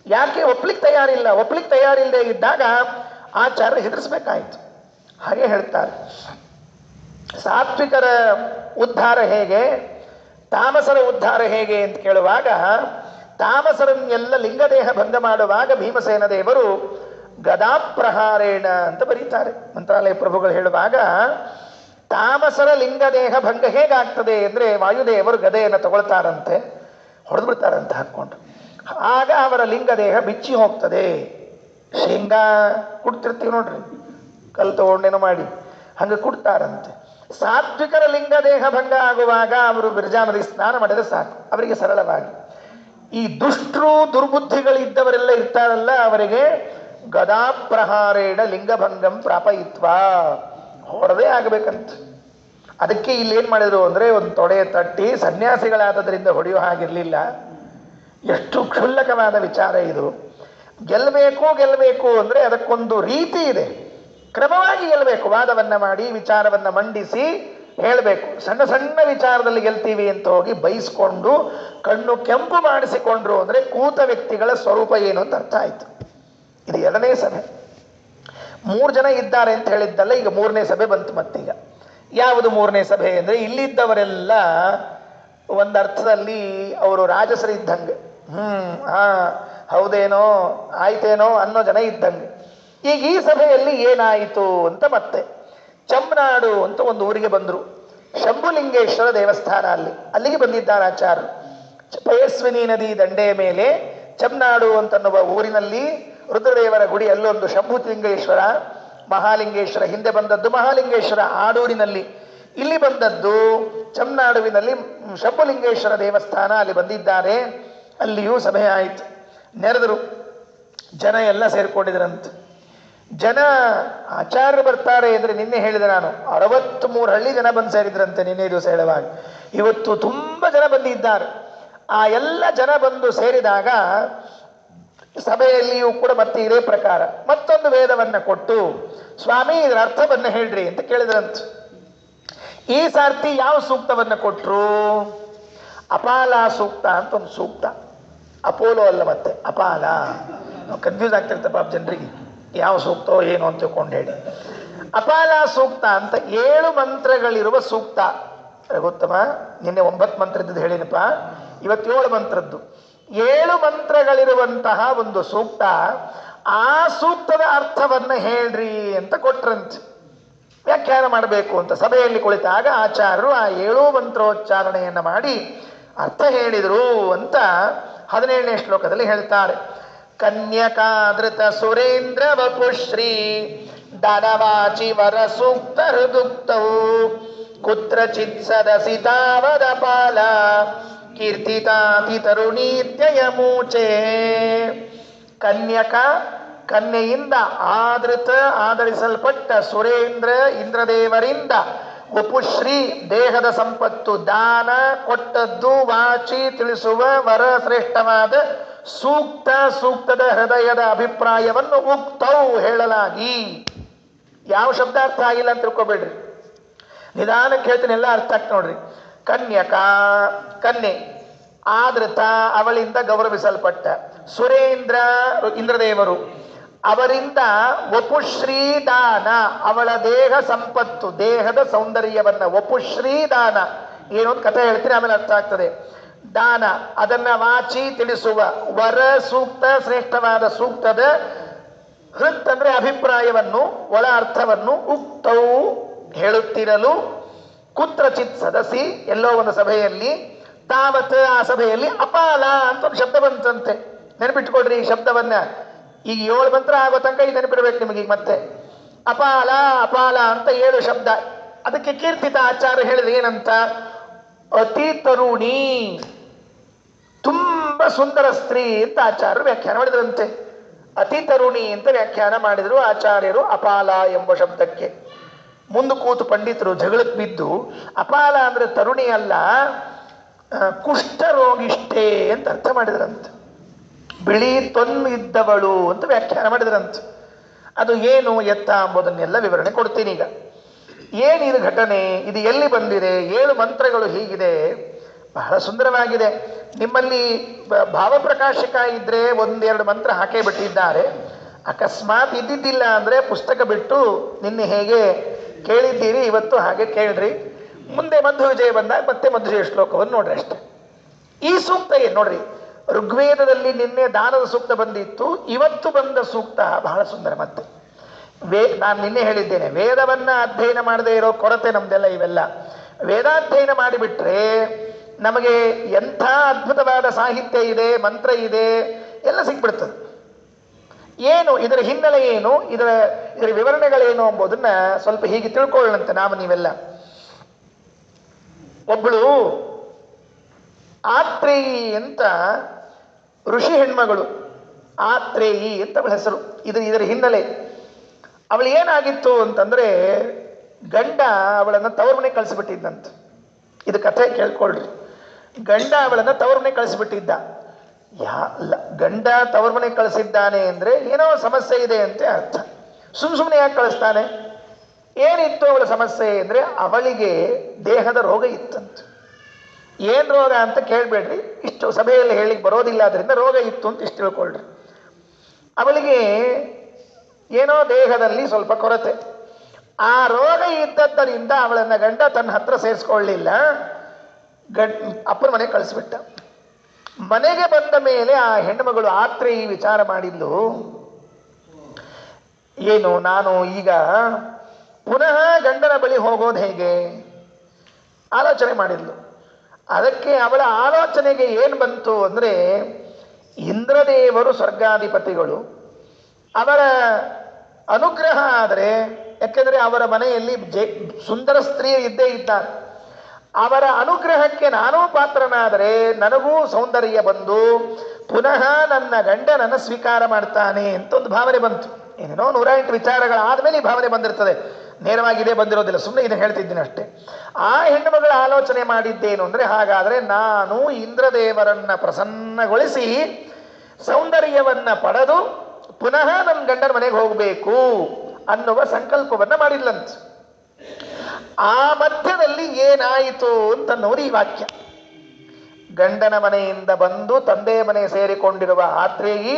ಯಾಕೆ ಒಪ್ಲಿಕ್ಕೆ ತಯಾರಿಲ್ಲ, ಒಪ್ಲಿಕ್ಕೆ ತಯಾರಿಲ್ಲದೆ ಇದ್ದಾಗ ಆಚಾರ್ಯರು ಹೆದರಿಸ್ಬೇಕಾಯ್ತು. ಹಾಗೆ ಹೇಳ್ತಾರೆ, ಸಾತ್ವಿಕರ ಉದ್ಧಾರ ಹೇಗೆ, ತಾಮಸರ ಉದ್ಧಾರ ಹೇಗೆ ಅಂತ ಕೇಳುವಾಗ, ತಾಮಸರನ್ನೆಲ್ಲ ಲಿಂಗದೇಹ ಭಂಗ ಮಾಡುವಾಗ ಭೀಮಸೇನ ದೇವರು ಗದಾಪ್ರಹಾರೇಣ ಅಂತ ಬರೀತಾರೆ ಮಂತ್ರಾಲಯ ಪ್ರಭುಗಳು ಹೇಳುವಾಗ. ತಾಮಸರ ಲಿಂಗದೇಹ ಭಂಗ ಹೇಗಾಗ್ತದೆ ಅಂದರೆ ವಾಯುದೇವರು ಗದೆಯನ್ನು ತಗೊಳ್ತಾರಂತೆ, ಹೊಡೆದು ಬಿಡ್ತಾರಂತೆ ಹಾಕ್ಕೊಂಡು. ಆಗ ಅವರ ಲಿಂಗದೇಹ ಬಿಚ್ಚಿ ಹೋಗ್ತದೆ. ಶೇಂಗಾ ಕುಡ್ತಿರ್ತೀವಿ ನೋಡ್ರಿ, ಕಲ್ ತಗೊಂಡೇನೋ ಮಾಡಿ ಹಂಗೆ ಕುಡ್ತಾರಂತೆ. ಸಾತ್ವಿಕರ ಲಿಂಗದೇಹ ಭಂಗ ಆಗುವಾಗ ಅವರು ಬಿರ್ಜಾ ನದಿ ಸ್ನಾನ ಮಾಡಿದ್ರೆ ಸಾಕು ಅವರಿಗೆ ಸರಳವಾಗಿ. ಈ ದುಷ್ಟರು ದುರ್ಬುದ್ಧಿಗಳಿದ್ದವರೆಲ್ಲ ಇರ್ತಾರಲ್ಲ, ಅವರಿಗೆ ಗದಾಪ್ರಹಾರೇಣ ಲಿಂಗಭಂಗಂ ಪ್ರಾಪಯಿತ್ವ, ಹೊರದೇ ಆಗಬೇಕಂತ. ಅದಕ್ಕೆ ಇಲ್ಲಿ ಏನು ಮಾಡಿದ್ರು ಅಂದರೆ ಒಂದು ತೊಡೆ ತಟ್ಟಿ, ಸನ್ಯಾಸಿಗಳಾದದ್ರಿಂದ ಹೊಡೆಯೋ ಹಾಗಿರಲಿಲ್ಲ. ಎಷ್ಟು ಕ್ಷುಲ್ಲಕವಾದ ವಿಚಾರ ಇದು. ಗೆಲ್ಲಬೇಕು ಅಂದರೆ ಅದಕ್ಕೊಂದು ರೀತಿ ಇದೆ, ಕ್ರಮವಾಗಿ ಗೆಲ್ಲಬೇಕು. ವಾದವನ್ನು ಮಾಡಿ ವಿಚಾರವನ್ನು ಮಂಡಿಸಿ ಹೇಳಬೇಕು. ಸಣ್ಣ ಸಣ್ಣ ವಿಚಾರದಲ್ಲಿ ಗೆಲ್ತೀವಿ ಅಂತ ಹೋಗಿ ಬೈಸ್ಕೊಂಡು ಕಣ್ಣು ಕೆಂಪು ಮಾಡಿಸಿಕೊಂಡ್ರು ಅಂದರೆ ಕೂತ ವ್ಯಕ್ತಿಗಳ ಸ್ವರೂಪ ಏನು ಅಂತ ಅರ್ಥ ಆಯಿತು. ಇದು 2ನೇ ಸಭೆ. 3 ಜನ ಇದ್ದಾರೆ ಅಂತ ಹೇಳಿದ್ದಲ್ಲ, ಈಗ 3ನೇ ಸಭೆ ಬಂತು. ಮತ್ತೀಗ ಯಾವುದು 3ನೇ ಸಭೆ ಅಂದರೆ, ಇಲ್ಲಿದ್ದವರೆಲ್ಲ ಒಂದು ಅರ್ಥದಲ್ಲಿ ಅವರು ರಾಜಸರಿದ್ದಂಗೆ, ಹೌದೇನೋ ಆಯ್ತೇನೋ ಅನ್ನೋ ಜನ ಇದ್ದಂಗೆ. ಈಗ ಈ ಸಭೆಯಲ್ಲಿ ಏನಾಯಿತು ಅಂತ ಮತ್ತೆ ಚಮ್ನಾಡು ಅಂತ ಒಂದು ಊರಿಗೆ ಬಂದರು. ಶಂಭುಲಿಂಗೇಶ್ವರ ದೇವಸ್ಥಾನ ಅಲ್ಲಿಗೆ ಬಂದಿದ್ದಾರೆ ಆಚಾರ್ಯರು. ಪಯಸ್ವಿನಿ ನದಿ ದಂಡೆಯ ಮೇಲೆ ಚಮ್ನಾಡು ಅಂತನ್ನುವ ಊರಿನಲ್ಲಿ ರುದ್ರದೇವರ ಗುಡಿ, ಅಲ್ಲೊಂದು ಶಂಭುಲಿಂಗೇಶ್ವರ, ಮಹಾಲಿಂಗೇಶ್ವರ. ಹಿಂದೆ ಬಂದದ್ದು ಮಹಾಲಿಂಗೇಶ್ವರ ಆಡೂರಿನಲ್ಲಿ, ಇಲ್ಲಿ ಬಂದದ್ದು ಚಮ್ನಾಡುವಿನಲ್ಲಿ ಶಂಭುಲಿಂಗೇಶ್ವರ ದೇವಸ್ಥಾನ. ಅಲ್ಲಿ ಬಂದಿದ್ದಾರೆ. ಅಲ್ಲಿಯೂ ಸಭೆ ಆಯಿತು, ನೆರೆದರು. ಜನ ಎಲ್ಲ ಸೇರಿಕೊಂಡಿದ್ರಂತೆ. ಜನ ಆಚಾರ್ಯರು ಬರ್ತಾರೆ ಅಂದರೆ ನಿನ್ನೆ ಹೇಳಿದೆ ನಾನು, 63 ಹಳ್ಳಿ ಜನ ಬಂದು ಸೇರಿದ್ರಂತೆ ನಿನ್ನೆ ದಿವಸ ಹೇಳುವಾಗ. ಇವತ್ತು ತುಂಬ ಜನ ಬಂದಿದ್ದಾರೆ. ಆ ಎಲ್ಲ ಜನ ಬಂದು ಸೇರಿದಾಗ ಸಭೆಯಲ್ಲಿಯೂ ಕೂಡ ಮತ್ತೆ ಇದೇ ಪ್ರಕಾರ ಮತ್ತೊಂದು ವೇದವನ್ನು ಕೊಟ್ಟು, ಸ್ವಾಮಿ ಇದರ ಅರ್ಥವನ್ನು ಹೇಳ್ರಿ ಅಂತ ಕೇಳಿದ್ರಂತೆ. ಈ ಸಾರ್ತಿ ಯಾವ ಸೂಕ್ತವನ್ನು ಕೊಟ್ಟರು? ಅಪಾಲ ಸೂಕ್ತ ಅಂತ ಒಂದು ಸೂಕ್ತ. ಅಪೋಲೋ ಅಲ್ಲ, ಮತ್ತೆ ಅಪಾಲ. ಕನ್ಫ್ಯೂಸ್ ಆಗ್ತಿರ್ತ ಪಾಪ ಜನರಿಗೆ, ಯಾವ ಸೂಕ್ತೋ ಏನು ಅಂತ ತಿಳ್ಕೊಂಡು ಹೇಳಿ. ಅಪಾಲ ಸೂಕ್ತ ಅಂತ 7 ಮಂತ್ರಗಳಿರುವ ಸೂಕ್ತ. ಗೊತ್ತಮ್ಮ, ನಿನ್ನೆ 9 ಮಂತ್ರ ಇದ್ದದ್ದು ಹೇಳಿನಪ್ಪ, ಇವತ್ತು 7 ಮಂತ್ರದ್ದು. 7 ಮಂತ್ರಗಳಿರುವಂತಹ ಒಂದು ಸೂಕ್ತ. ಆ ಸೂಕ್ತದ ಅರ್ಥವನ್ನು ಹೇಳ್ರಿ ಅಂತ ಕೊಟ್ರಂತೆ. ವ್ಯಾಖ್ಯಾನ ಮಾಡಬೇಕು ಅಂತ ಸಭೆಯಲ್ಲಿ ಕುಳಿತಾಗ ಆಚಾರ್ಯರು ಆ 7 ಮಂತ್ರೋಚ್ಚಾರಣೆಯನ್ನು ಮಾಡಿ ಅರ್ಥ ಹೇಳಿದರು ಅಂತ 17ನೇ ಶ್ಲೋಕದಲ್ಲಿ ಹೇಳ್ತಾರೆ. ಕನ್ಯಕಾದೃತ ಸುರೇಂದ್ರ ವಪುಶ್ರೀ ದಾನವಾಚಿ ವರ ಸೂಕ್ತ ಹೃದುಕ್ತವು ಕುತ್ರಚಿತ್ ಸದಸಿ ತಾವದಪಾಲ ಕೀರ್ತಿತಾತಿ ತರುಣೀತ್ಯಯ ಮೂಚೆ. ಕನ್ಯಕ, ಕನ್ಯೆಯಿಂದ, ಆದೃತ ಆಧರಿಸಲ್ಪಟ್ಟ, ಸುರೇಂದ್ರ ಇಂದ್ರದೇವರಿಂದ, ವಪುಶ್ರೀ ದೇಹದ ಸಂಪತ್ತು, ದಾನ ಕೊಟ್ಟದ್ದು, ವಾಚಿ ತಿಳಿಸುವ ವರ ಶ್ರೇಷ್ಠವಾದ ಸೂಕ್ತ, ಸೂಕ್ತದ ಹೃದಯದ ಅಭಿಪ್ರಾಯವನ್ನು ಉಕ್ತೌ ಹೇಳಲಾಗಿ. ಯಾವ ಶಬ್ದ ಅರ್ಥ ಆಗಿಲ್ಲ ಅಂತ ತಿಳ್ಕೊಬೇಡ್ರಿ, ನಿಧಾನಕ್ಕೆ ಹೇಳ್ತೀನಿ, ಎಲ್ಲ ಅರ್ಥ ಆಗ್ತ ನೋಡ್ರಿ. ಕನ್ಯಕ ಕನ್ಯೆ, ಆದೃತ ಅವಳಿಂದ ಗೌರವಿಸಲ್ಪಟ್ಟ, ಸುರೇಂದ್ರ ಇಂದ್ರದೇವರು ಅವರಿಂದ, ವಪುಶ್ರೀ ದಾನ ಅವಳ ದೇಹ ಸಂಪತ್ತು, ದೇಹದ ಸೌಂದರ್ಯವನ್ನ, ವಪುಶ್ರೀ ದಾನ ಏನು ಅಂತ ಕಥೆ ಹೇಳ್ತೀನಿ, ಆಮೇಲೆ ಅರ್ಥ ಆಗ್ತದೆ. ದಾನ ಅದನ್ನ ವಾಚಿ ತಿಳಿಸುವ, ವರ ಸೂಕ್ತ ಶ್ರೇಷ್ಠವಾದ ಸೂಕ್ತದ ಹೃತ್ ಅಂದ್ರೆ ಅಭಿಪ್ರಾಯವನ್ನು, ಒಳ ಅರ್ಥವನ್ನು, ಉಕ್ತವು ಹೇಳುತ್ತಿರಲು, ಕುತ್ರಚಿತ್ ಸದಸಿ ಎಲ್ಲೋ ಒಂದು ಸಭೆಯಲ್ಲಿ, ತಾವತ್ ಆ ಸಭೆಯಲ್ಲಿ, ಅಪಾಲ ಅಂತ ಒಂದು ಶಬ್ದ ಬಂತಂತೆ. ನೆನಪಿಟ್ಕೊಳ್ರಿ ಈ ಶಬ್ದವನ್ನ. ಈಗ 7 ಮಂತ್ರ ಆಗೋ ತನಕ ಇದು ನೆನಪಿಡ್ಬೇಕು ನಿಮಗೆ. ಈಗ ಮತ್ತೆ ಅಪಾಲ ಅಪಾಲ ಅಂತ 7 ಶಬ್ದ. ಅದಕ್ಕೆ ಕೀರ್ತಿತ ಆಚಾರ್ಯ ಹೇಳಿದ್ರೆ ಏನಂತ, ಅತಿ ತರುಣಿ, ತುಂಬಾ ಸುಂದರ ಸ್ತ್ರೀ ಅಂತ ಆಚಾರ್ಯರು ವ್ಯಾಖ್ಯಾನ ಮಾಡಿದ್ರಂತೆ. ಅತಿ ತರುಣಿ ಅಂತ ವ್ಯಾಖ್ಯಾನ ಮಾಡಿದ್ರು ಆಚಾರ್ಯರು ಅಪಾಲ ಎಂಬ ಶಬ್ದಕ್ಕೆ. ಮುಂದೆ ಕೂತು ಪಂಡಿತರು ಜಗಳಕ್ಕೆ ಬಿದ್ದು, ಅಪಾಲ ಅಂದ್ರೆ ತರುಣಿ ಅಲ್ಲ, ಕುಷ್ಠರೋಗಿಷ್ಟೇ ಅಂತ ಅರ್ಥ ಮಾಡಿದ್ರಂತೆ. ಬಿಳಿ ತೊನ್ನು ಇದ್ದವಳು ಅಂತ ವ್ಯಾಖ್ಯಾನ ಮಾಡಿದ್ರಂತೆ. ಅದು ಏನು ಎತ್ತ ಎಂಬುದನ್ನೆಲ್ಲ ವಿವರಣೆ ಕೊಡ್ತೀನಿ ಈಗ. ಏನಿದು ಘಟನೆ, ಇದು ಎಲ್ಲಿ ಬಂದಿದೆ, 7 ಮಂತ್ರಗಳು ಹೀಗಿದೆ, ಬಹಳ ಸುಂದರವಾಗಿದೆ. ನಿಮ್ಮಲ್ಲಿ ಭಾವಪ್ರಕಾಶಕ ಇದ್ರೆ 1-2 ಮಂತ್ರ ಹಾಕೇ ಬಿಟ್ಟಿದ್ದಾರೆ. ಅಕಸ್ಮಾತ್ ಇದ್ದಿದ್ದಿಲ್ಲ ಅಂದರೆ ಪುಸ್ತಕ ಬಿಟ್ಟು ನಿನ್ನೆ ಹೇಗೆ ಕೇಳಿದ್ದೀರಿ ಇವತ್ತು ಹಾಗೆ ಕೇಳ್ರಿ. ಮುಂದೆ ಮಧ್ವ ವಿಜಯ ಬಂದಾಗ ಮತ್ತೆ ಮಧ್ವ ವಿಜಯ ಶ್ಲೋಕವನ್ನು ನೋಡ್ರಿ ಅಷ್ಟೇ. ಈ ಸೂಕ್ತ ಏನು ನೋಡ್ರಿ, ಋಗ್ವೇದದಲ್ಲಿ ನಿನ್ನೆ ದಾನದ ಸೂಕ್ತ ಬಂದಿತ್ತು, ಇವತ್ತು ಬಂದ ಸೂಕ್ತ ಬಹಳ ಸುಂದರ. ಮತ್ತೆ ನಾನು ನಿನ್ನೆ ಹೇಳಿದ್ದೇನೆ, ವೇದವನ್ನ ಅಧ್ಯಯನ ಮಾಡದೇ ಇರೋ ಕೊರತೆ ನಮ್ದೆಲ್ಲ. ಇವೆಲ್ಲ ವೇದಾಧ್ಯಯನ ಮಾಡಿಬಿಟ್ರೆ ನಮಗೆ ಎಂಥ ಅದ್ಭುತವಾದ ಸಾಹಿತ್ಯ ಇದೆ, ಮಂತ್ರ ಇದೆ, ಎಲ್ಲ ಸಿಕ್ಬಿಡ್ತದೆ. ಏನು ಇದರ ಹಿನ್ನೆಲೆ ಏನು, ಇದರ ವಿವರಣೆಗಳೇನು ಎಂಬುದನ್ನ ಸ್ವಲ್ಪ ಹೀಗೆ ತಿಳ್ಕೊಳ್ಳಂತೆ ನಾವು ನೀವೆಲ್ಲ. ಒಬ್ಬಳು ಆತ್ರೇಯಿ ಅಂತ ಋಷಿ ಹೆಣ್ಮಗಳು, ಆತ್ರೇಯಿ ಅಂತ ಅವಳ ಹೆಸರು. ಇದರ ಹಿನ್ನೆಲೆ ಅವಳು ಏನಾಗಿತ್ತು ಅಂತಂದ್ರೆ, ಗಂಡ ಅವಳನ್ನು ತವರ ಮನೆ ಕಳಿಸ್ಬಿಟ್ಟಿದ್ದಂತೆ. ಇದು ಕಥೆ ಕೇಳ್ಕೊಳ್ರಿ. ಗಂಡ ಅವಳನ್ನು ತವರ ಮನೆ ಕಳಿಸ್ಬಿಟ್ಟಿದ್ದ. ಗಂಡ ತವರ ಮನೆ ಕಳಿಸಿದ್ದಾನೆ ಅಂದ್ರೆ ಏನೋ ಸಮಸ್ಯೆ ಇದೆ ಅಂತ ಅರ್ಥ. ಸುಮ್ಮನೆ ಯಾಕೆ ಕಳಿಸ್ತಾನೆ? ಏನಿತ್ತು ಅವಳ ಸಮಸ್ಯೆ ಅಂದ್ರೆ, ಅವಳಿಗೆ ದೇಹದ ರೋಗ ಇತ್ತಂತ. ಏನ್ ರೋಗ ಅಂತ ಕೇಳ್ಬೇಡ್ರಿ, ಇಷ್ಟು ಸಭೆಯಲ್ಲಿ ಹೇಳಿಕ್ ಬರೋದಿಲ್ಲ, ಅದರಿಂದ ರೋಗ ಇತ್ತು ಅಂತ ಇಷ್ಟು ತಿಳ್ಕೊಳ್ರಿ. ಅವಳಿಗೆ ಏನೋ ದೇಹದಲ್ಲಿ ಸ್ವಲ್ಪ ಕೊರತೆ. ಆ ರೋಗ ಇದ್ದದ್ದರಿಂದ ಅವಳನ್ನ ಗಂಡ ತನ್ನ ಹತ್ರ ಸೇರಿಸ್ಕೊಳ್ಳಿಲ್ಲ, ಅಪ್ಪನ ಮನೆಗೆ ಕಳಿಸ್ಬಿಟ್ಟ. ಮನೆಗೆ ಬಂದ ಮೇಲೆ ಆ ಹೆಣ್ಣುಮಗಳು ಆತ್ರೇಯಿ ವಿಚಾರ ಮಾಡಿದ್ಲು, ಏನು ನಾನು ಈಗ ಪುನಃ ಗಂಡನ ಬಳಿ ಹೋಗೋದು ಹೇಗೆ ಆಲೋಚನೆ ಮಾಡಿದ್ಲು. ಅದಕ್ಕೆ ಅವಳ ಆಲೋಚನೆಗೆ ಏನು ಬಂತು ಅಂದರೆ, ಇಂದ್ರದೇವರು ಸ್ವರ್ಗಾಧಿಪತಿಗಳು, ಅವರ ಅನುಗ್ರಹ ಆದರೆ, ಯಾಕೆಂದರೆ ಅವರ ಮನೆಯಲ್ಲಿ ಸುಂದರ ಸ್ತ್ರೀಯರು ಇದ್ದೇ ಇದ್ದಾರೆ, ಅವರ ಅನುಗ್ರಹಕ್ಕೆ ನಾನೂ ಪಾತ್ರನಾದರೆ ನನಗೂ ಸೌಂದರ್ಯ ಬಂದು ಪುನಃ ನನ್ನ ಗಂಡ ನನ್ನ ಸ್ವೀಕಾರ ಮಾಡ್ತಾನೆ ಅಂತ ಒಂದು ಭಾವನೆ ಬಂತು. ಏನೇನೋ 108 ವಿಚಾರಗಳಾದ್ಮೇಲೆ ಈ ಭಾವನೆ ಬಂದಿರ್ತದೆ, ನೇರವಾಗಿ ಇದೇ ಬಂದಿರೋದಿಲ್ಲ, ಸುಮ್ಮನೆ ಇದನ್ನು ಹೇಳ್ತಿದ್ದೀನಿ ಅಷ್ಟೇ. ಆ ಹೆಣ್ಣುಮಗಳ ಆಲೋಚನೆ ಮಾಡಿದ್ದೇನು ಅಂದರೆ, ಹಾಗಾದರೆ ನಾನು ಇಂದ್ರದೇವರನ್ನ ಪ್ರಸನ್ನಗೊಳಿಸಿ ಸೌಂದರ್ಯವನ್ನ ಪಡೆದು ಪುನಃ ನನ್ನ ಗಂಡನ ಮನೆಗೆ ಹೋಗಬೇಕು ಅನ್ನುವ ಸಂಕಲ್ಪವನ್ನ ಮಾಡಿದ್ಲಂತ. ಆ ಮಧ್ಯದಲ್ಲಿ ಏನಾಯಿತು ಅಂತನ್ನೋದು ಈ ವಾಕ್ಯ. ಗಂಡನ ಮನೆಯಿಂದ ಬಂದು ತಂದೆ ಮನೆ ಸೇರಿಕೊಂಡಿರುವ ಆತ್ರೇಯಿ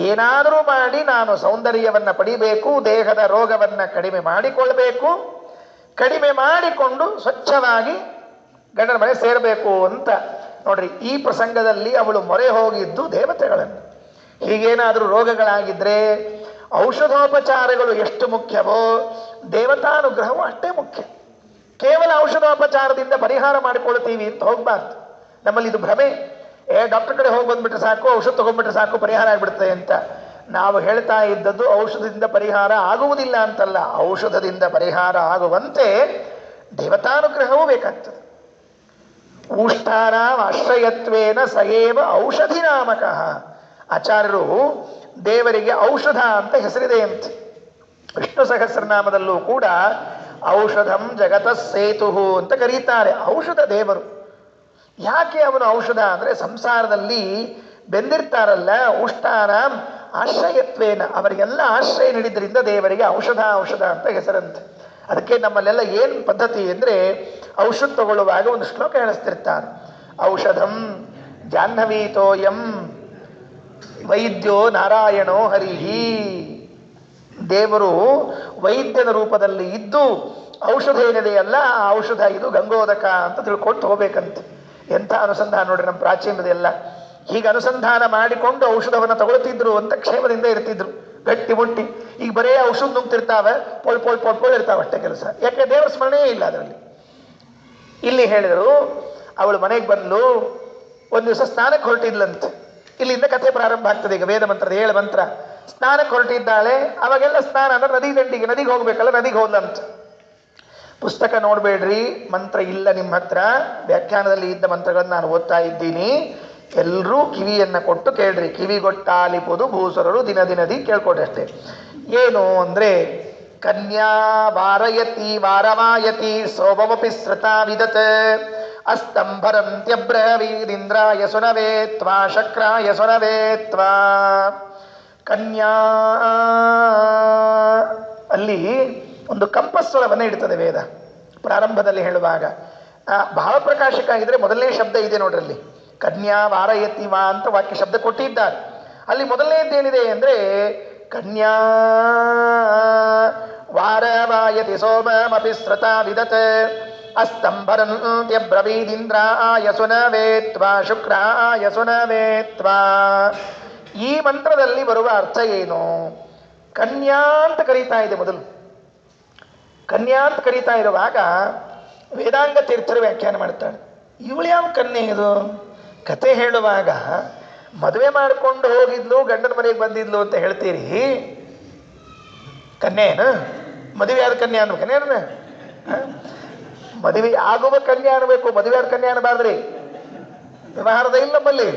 ಏನಾದರೂ ಮಾಡಿ ನಾನು ಸೌಂದರ್ಯವನ್ನ ಪಡಿಬೇಕು, ದೇಹದ ರೋಗವನ್ನ ಕಡಿಮೆ ಮಾಡಿಕೊಳ್ಬೇಕು, ಕಡಿಮೆ ಮಾಡಿಕೊಂಡು ಸ್ವಚ್ಛವಾಗಿ ಗಂಡನ ಮನೆ ಸೇರಬೇಕು ಅಂತ ನೋಡ್ರಿ. ಈ ಪ್ರಸಂಗದಲ್ಲಿ ಅವಳು ಮೊರೆ ಹೋಗಿದ್ದು ದೇವತೆಗಳನ್ನು. ಹೀಗೇನಾದರೂ ರೋಗಗಳಾಗಿದ್ರೆ ಔಷಧೋಪಚಾರಗಳು ಎಷ್ಟು ಮುಖ್ಯವೋ ದೇವತಾನುಗ್ರಹವು ಅಷ್ಟೇ ಮುಖ್ಯ. ಕೇವಲ ಔಷಧೋಪಚಾರದಿಂದ ಪರಿಹಾರ ಮಾಡಿಕೊಳ್ತೀವಿ ಅಂತ ಹೋಗ್ಬಾರ್ದು. ನಮ್ಮಲ್ಲಿ ಇದು ಭ್ರಮೆ. ಡಾಕ್ಟರ್ ಕಡೆ ಹೋಗಿ ಬಂದ್ಬಿಟ್ರೆ ಸಾಕು, ಔಷಧ ತಗೊಂಡ್ಬಿಟ್ರೆ ಸಾಕು, ಪರಿಹಾರ ಆಗ್ಬಿಡುತ್ತೆ ಅಂತ. ನಾವು ಹೇಳ್ತಾ ಇದ್ದದ್ದು ಔಷಧದಿಂದ ಪರಿಹಾರ ಆಗುವುದಿಲ್ಲ ಅಂತಲ್ಲ, ಔಷಧದಿಂದ ಪರಿಹಾರ ಆಗುವಂತೆ ದೇವತಾನುಗ್ರಹವೂ ಬೇಕಾಗ್ತದೆ. ಊಷ್ಠಾನಾಂ ಆಶ್ರಯತ್ವೇನ ಸಯೇವ ಔಷಧಿ ನಾಮಕಃ. ಆಚಾರ್ಯರು ದೇವರಿಗೆ ಔಷಧ ಅಂತ ಹೆಸರಿದೆ ಅಂತ. ವಿಷ್ಣು ಸಹಸ್ರನಾಮದಲ್ಲೂ ಕೂಡ ಔಷಧಂ ಜಗತ ಸೇತು ಅಂತ ಕರೀತಾರೆ. ಔಷಧ ದೇವರು. ಯಾಕೆ ಅವನು ಔಷಧ ಅಂದರೆ, ಸಂಸಾರದಲ್ಲಿ ಬೆಂದಿರ್ತಾರಲ್ಲ, ಉಷ್ಟಾನಾಂ ಆಶ್ರಯತ್ವೇನ, ಅವರಿಗೆಲ್ಲ ಆಶ್ರಯ ನೀಡಿದ್ರಿಂದ ದೇವರಿಗೆ ಔಷಧ ಅಂತ ಹೆಸರಂತೆ. ಅದಕ್ಕೆ ನಮ್ಮಲ್ಲೆಲ್ಲ ಏನು ಪದ್ಧತಿ ಅಂದರೆ, ಔಷಧ ತಗೊಳ್ಳುವಾಗ ಒಂದು ಶ್ಲೋಕ ಹೇಳಿಸ್ತಿರ್ತಾರೆ. ಔಷಧಂ ಜಾಹ್ನವೀತೋಯಂ ವೈದ್ಯೋ ನಾರಾಯಣೋ ಹರಿಹಿ. ದೇವರು ವೈದ್ಯನ ರೂಪದಲ್ಲಿ ಇದ್ದು ಔಷಧ ಏನಿದೆಯಲ್ಲ, ಆ ಔಷಧ ಇದು ಗಂಗೋದಕ ಅಂತ ತಿಳ್ಕೊಂಡು ತಗೋಬೇಕಂತೆ. ಎಂಥ ಅನುಸಂಧಾನ ನೋಡ್ರಿ ನಮ್ಮ ಪ್ರಾಚೀನದೆಲ್ಲ. ಹೀಗೆ ಅನುಸಂಧಾನ ಮಾಡಿಕೊಂಡು ಔಷಧವನ್ನು ತಗೊಳ್ತಿದ್ರು ಅಂತ ಕ್ಷೇಮದಿಂದ ಇರ್ತಿದ್ರು, ಗಟ್ಟಿ ಮುಟ್ಟಿ. ಈಗ ಬರೇ ಔಷಧ ನುಗ್ತಿರ್ತಾವೆ, ಪೊಳ್ ಇರ್ತಾವೆ ಅಷ್ಟೇ ಕೆಲಸ. ಯಾಕೆ ದೇವರ ಸ್ಮರಣೆಯೇ ಇಲ್ಲ ಅದರಲ್ಲಿ. ಇಲ್ಲಿ ಹೇಳಿದರು, ಅವಳು ಮನೆಗೆ ಬಂದು ಒಂದು ದಿವಸ ಸ್ನಾನಕ್ಕೆ ಹೊರಟಿದ್ಲಂತೆ. ಇಲ್ಲಿಂದ ಕಥೆ ಪ್ರಾರಂಭ ಆಗ್ತದೆ. ಈಗ ವೇದ ಮಂತ್ರದ 7 ಮಂತ್ರ. ಸ್ನಾನಕ್ಕೆ ಹೊರಟಿದ್ದಾಳೆ. ಅವಾಗೆಲ್ಲ ಸ್ನಾನ ಅಂದ್ರೆ ನದಿಗೆ ಹೋಗ್ಬೇಕಲ್ಲ, ನದಿಗೆ ಹೋದ್ಲಂತ. ಪುಸ್ತಕ ನೋಡಬೇಡ್ರಿ, ಮಂತ್ರ ಇಲ್ಲ ನಿಮ್ಮ ಹತ್ರ. ವ್ಯಾಖ್ಯಾನದಲ್ಲಿ ಇದ್ದ ಮಂತ್ರಗಳನ್ನು ನಾನು ಓದ್ತಾ ಇದ್ದೀನಿ, ಎಲ್ಲರೂ ಕಿವಿಯನ್ನು ಕೊಟ್ಟು ಕೇಳ್ರಿ. ಕಿವಿಗೊಟ್ಟಾಲಿಪುದು ಭೂಸರರು ದಿನದಿ ಕೇಳ್ಕೊಡ್ರಿ ಅಷ್ಟೇ. ಏನು ಅಂದರೆ, ಕನ್ಯಾ ವಾರಯತಿ ವಾರವಾಯತಿ ಸೋಮಮಪಿ ಸೃತಾ ವಿದತ್ ಅಸ್ತಂಭರಂತ್ಯಬ್ರವೀರಿಂದ್ರಾಯ ಸುನವೇ ತ್ವಾ ಶಕ್ರಾಯ ಸುನವೇ ತ್ವಾ. ಕನ್ಯಾ ಅಲ್ಲಿ ಒಂದು ಕಂಪಸ್ವರವನ್ನು ಇಡ್ತದೆ ವೇದ ಪ್ರಾರಂಭದಲ್ಲಿ ಹೇಳುವಾಗ. ಭಾವಪ್ರಕಾಶಕ ಆಗಿದ್ರೆ ಮೊದಲನೇ ಶಬ್ದ ಇದೆ ನೋಡ್ರಲ್ಲಿ, ಕನ್ಯಾ ವಾರಯತಿ ವಾ ಅಂತ ವಾಕ್ಯ ಶಬ್ದ ಕೊಟ್ಟಿದ್ದಾರೆ. ಅಲ್ಲಿ ಮೊದಲನೇದ್ದೇನಿದೆ ಅಂದರೆ, ಕನ್ಯಾ ವಾರವಾಯತಿ ಸೋಮಮಪಿ ಸೃತಾ ವಿದತ್. ಅಸ್ತಂಭರಂತ್ಯಬ್ರವೀದಿಂದ್ರಾಯ ಸುನವೇತ್ವಾ ಶುಕ್ರಾಯ ಸುನವೇತ್ವಾ. ಈ ಮಂತ್ರದಲ್ಲಿ ಬರುವ ಅರ್ಥ ಏನು? ಕನ್ಯಾ ಅಂತ ಕರೀತಾ ಇದೆ ಮೊದಲು. ಕನ್ಯಾ ಅಂತ ಕರೀತಾ ಇರುವಾಗ ವೇದಾಂಗ ತೀರ್ಥರು ವ್ಯಾಖ್ಯಾನ ಮಾಡ್ತಾಳೆ. ಇವಳು ಯಾವ ಕನ್ಯೆ ಇದು? ಕತೆ ಹೇಳುವಾಗ ಮದುವೆ ಮಾಡಿಕೊಂಡು ಹೋಗಿದ್ಲು, ಗಂಡನ ಮನೆಗೆ ಬಂದಿದ್ಲು ಅಂತ ಹೇಳ್ತೀರಿ. ಕನ್ಯೇನು? ಮದುವೆ ಆದ ಕನ್ಯಾ ಅನ್ಬೇಕು ಕನ್ಯಾ. ಮದುವೆ ಆಗುವ ಕನ್ಯಾ ಅನ್ಬೇಕು, ಮದುವೆ ಆದ ಕನ್ಯಾ ಅನ್ಬಾರ್ದ್ರಿ. ವ್ಯವಹಾರದ ಇಲ್ಲ ನಮ್ಮಲ್ಲಿ.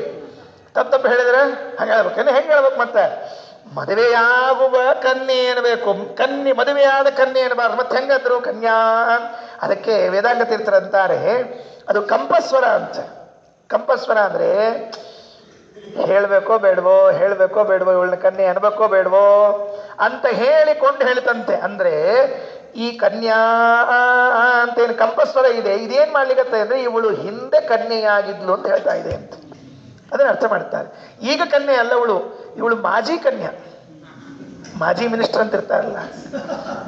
ತಪ್ಪು ಹೇಳಿದ್ರೆ ಹಂಗೆ ಹೇಳ್ಬೇಕು. ಹೆಂಗೆ ಹೇಳ್ಬೇಕು? ಮತ್ತೆ ಮದುವೆಯಾಗುವ ಕನ್ಯೆ ಅನ್ಬೇಕು, ಕನ್ಯೆ ಮದುವೆಯಾದ ಕನ್ಯೆ ಅನ್ಬಾರ್ದು. ಮತ್ತೆ ಹೆಂಗಂದ್ರು ಕನ್ಯಾ. ಅದಕ್ಕೆ ವೇದಾಂಗ ತೀರ್ಥರಂತಾರೆ ಅದು ಕಂಪಸ್ವರ ಅಂತ. ಕಂಪಸ್ವರ ಅಂದ್ರೆ ಹೇಳ್ಬೇಕೋ ಬೇಡವೋ, ಹೇಳ್ಬೇಕೋ ಬೇಡವೋ, ಇವಳನ್ನ ಕನ್ಯೆ ಅನ್ಬೇಕೋ ಬೇಡವೋ ಅಂತ ಹೇಳಿಕೊಂಡು ಹೇಳ್ತಂತೆ. ಅಂದ್ರೆ ಈ ಕನ್ಯಾ ಅಂತೇನು ಕಂಪಸ್ವರ ಇದೆ, ಇದೇನ್ ಮಾಡ್ಲಿಕ್ಕತ್ತೆ ಅಂದ್ರೆ ಇವಳು ಹಿಂದೆ ಕನ್ಯೆಯಾಗಿದ್ಲು ಅಂತ ಹೇಳ್ತಾ ಇದೆ ಅಂತ. ಅದನ್ನ ಅರ್ಥ ಮಾಡ್ತಾರೆ. ಈಗ ಕನ್ಯೆ ಅಲ್ಲ ಇವಳು ಮಾಜಿ ಕನ್ಯಾ. ಮಾಜಿ ಮಿನಿಸ್ಟರ್ ಅಂತ ಇರ್ತಾರಲ್ಲ,